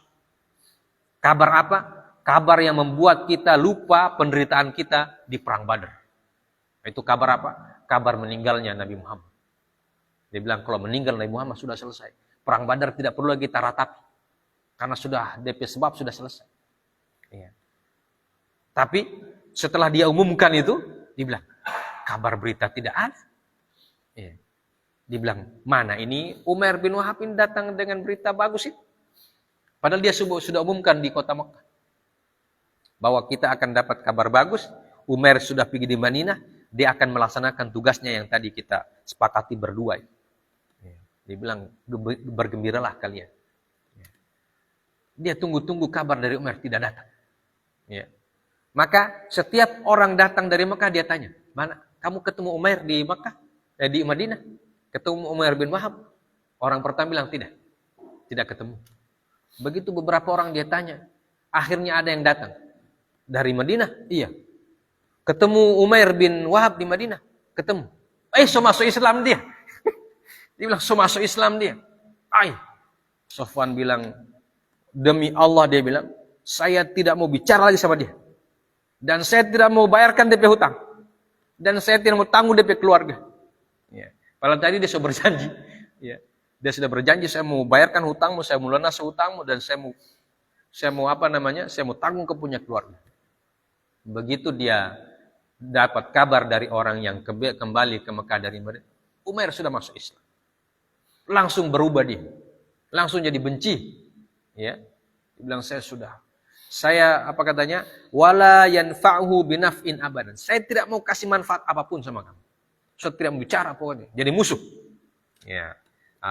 Kabar apa? Kabar yang membuat kita lupa penderitaan kita di perang Badar. Itu kabar apa? Kabar meninggalnya Nabi Muhammad. Dia bilang kalau meninggal Nabi Muhammad sudah selesai. Perang Badar tidak perlu lagi kita ratapi. Karena sudah DP sebab sudah selesai. Ya. Tapi setelah dia umumkan itu, dia bilang, kabar berita tidak ada. Ya. Dia bilang, mana ini Umair bin Wahab ini datang dengan berita bagus itu. Padahal dia sudah umumkan di kota Mekah. Bahwa kita akan dapat kabar bagus. Umair sudah pergi di Madinah. Dia akan melaksanakan tugasnya yang tadi kita sepakati berdua. Dia bilang, bergembiralah kalian. Dia tunggu-tunggu kabar dari Umair, tidak datang. Ya. Maka setiap orang datang dari Mekah, dia tanya, mana? Kamu ketemu Umair di Mekah? Di Madinah? Ketemu Umair bin Wahab? Orang pertama bilang, tidak ketemu. Begitu beberapa orang dia tanya. Akhirnya ada yang datang. Dari Madinah? Iya. Ketemu Umair bin Wahab di Madinah? Ketemu. So masuk Islam dia. Dia bilang, so masuk Islam dia. Safwan bilang, demi Allah dia bilang, saya tidak mau bicara lagi sama dia. Dan saya tidak mau bayarkan DP hutang. Dan saya tidak mau tanggung DP keluarga. Ya. Padahal tadi dia sudah berjanji. Ya. Dia sudah berjanji, saya mau bayarkan hutangmu, saya mau lunas hutangmu, dan saya mau saya mau tanggung ke punya keluarga. Begitu dia dapat kabar dari orang yang kembali ke Mekah dari Madinah, Umair sudah masuk Islam. Langsung berubah dia. Langsung jadi benci. Ya. Dia bilang, apa katanya? Wala yanfa'uhu binaf'in abadan. Saya tidak mau kasih manfaat apapun sama kamu. Saya tidak mau bicara pokoknya. Jadi musuh. Ya.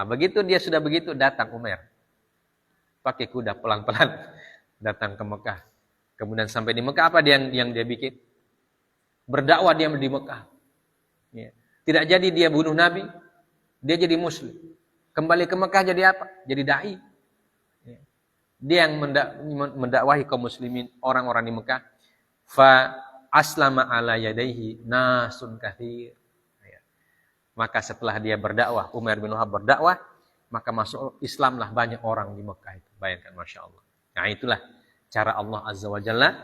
Begitu dia sudah begitu, datang Umair. Pakai kuda pelan-pelan datang ke Mekah. Kemudian sampai di Mekah, apa yang dia bikin? Berdakwah dia di Mekah. Ya. Tidak jadi dia bunuh Nabi, dia jadi Muslim. Kembali ke Mekah jadi apa? Jadi dai. Ya. Dia yang mendakwahi kaum muslimin, orang-orang di Mekah. Fa aslama ala yadaihi nasun katsir. Ya. Maka setelah dia berdakwah, Umair bin Wahab berdakwah, maka masuk Islamlah banyak orang di Mekah itu. Bayangkan, Masya Allah. Nah, itulah cara Allah Azza wa Jalla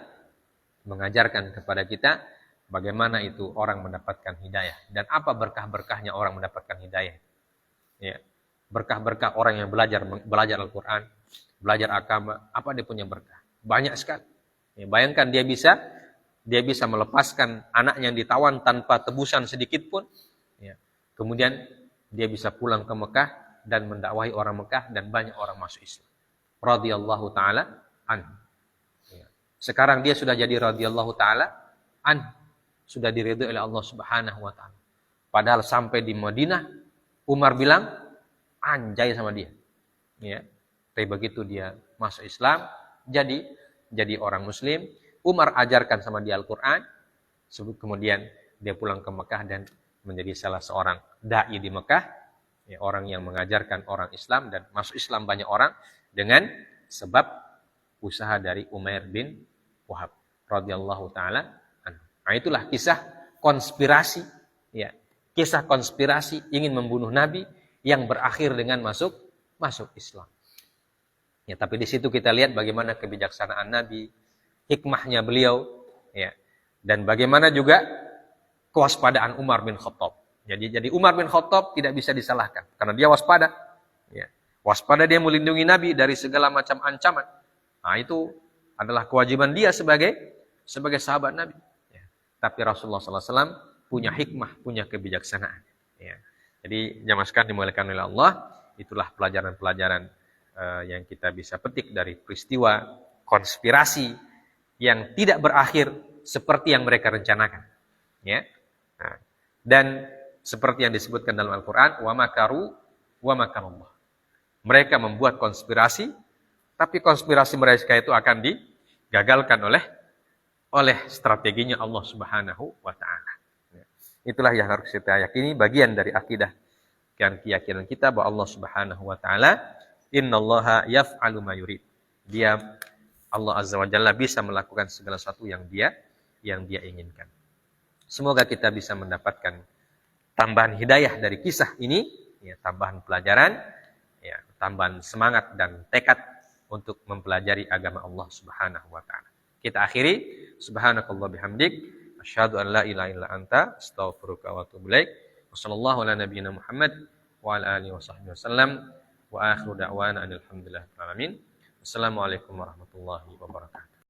mengajarkan kepada kita bagaimana itu orang mendapatkan hidayah. Dan apa berkah-berkahnya orang mendapatkan hidayah. Ya. Berkah-berkah orang yang belajar Al-Quran, belajar agama, apa dia punya berkah? Banyak sekali. Ya, bayangkan dia bisa melepaskan anaknya yang ditawan tanpa tebusan sedikit pun. Ya. Kemudian dia bisa pulang ke Mekah dan mendakwahi orang Mekah dan banyak orang masuk Islam. Radhiyallahu ta'ala anhu. Ya. Sekarang dia sudah jadi radhiyallahu ta'ala anhu. Sudah diridhoi oleh Allah Subhanahu wa ta'ala. Padahal sampai di Madinah, Umar bilang, anjay sama dia. Ya. Tapi begitu dia masuk Islam, jadi orang Muslim, Umar ajarkan sama dia Al-Quran, kemudian dia pulang ke Mekah dan menjadi salah seorang da'i di Mekah, ya, orang yang mengajarkan orang Islam dan masuk Islam banyak orang dengan sebab usaha dari Umair bin Wahab radhiyallahu taala anhu. Nah, itulah kisah konspirasi, ya. Kisah konspirasi ingin membunuh Nabi yang berakhir dengan masuk Islam. Ya, tapi di situ kita lihat bagaimana kebijaksanaan Nabi, hikmahnya beliau, ya. Dan bagaimana juga kewaspadaan Umar bin Khattab. Jadi Umar bin Khattab tidak bisa disalahkan karena dia waspada. Ya. Waspada dia melindungi Nabi dari segala macam ancaman. Nah, itu adalah kewajiban dia sebagai sahabat Nabi. Ya. Tapi Rasulullah SAW punya hikmah, punya kebijaksanaan. Ya. Jadi jamaah sekalian dimuliakan oleh Allah, itulah pelajaran-pelajaran yang kita bisa petik dari peristiwa konspirasi yang tidak berakhir seperti yang mereka rencanakan. Ya. Nah, dan seperti yang disebutkan dalam Al-Quran, wa makaru wa makarallah. Mereka membuat konspirasi, tapi konspirasi mereka itu akan digagalkan oleh strateginya Allah Subhanahu wa Ta'ala. Itulah yang harus kita yakini, bagian dari akidah dan keyakinan kita bahwa Allah Subhanahu wa Ta'ala, innallaha yaf'alu ma yurid. Dia, Allah Azza wa Jalla, bisa melakukan segala sesuatu yang dia inginkan. Semoga kita bisa mendapatkan tambahan hidayah dari kisah ini, ya, tambahan pelajaran, ya, tambahan semangat dan tekad untuk mempelajari agama Allah Subhanahu wa Ta'ala. Kita akhiri, subhanakallah bihamdik, asyhadu an la ilaha illa anta, astaghfiruka wa atubu ilaik. Wassallallahu ala nabiyyina Muhammad wa ala alihi washabbihi wasallam, wa akhiru da'wana alhamdulillahirabbil alamin. Assalamualaikum warahmatullahi wabarakatuh.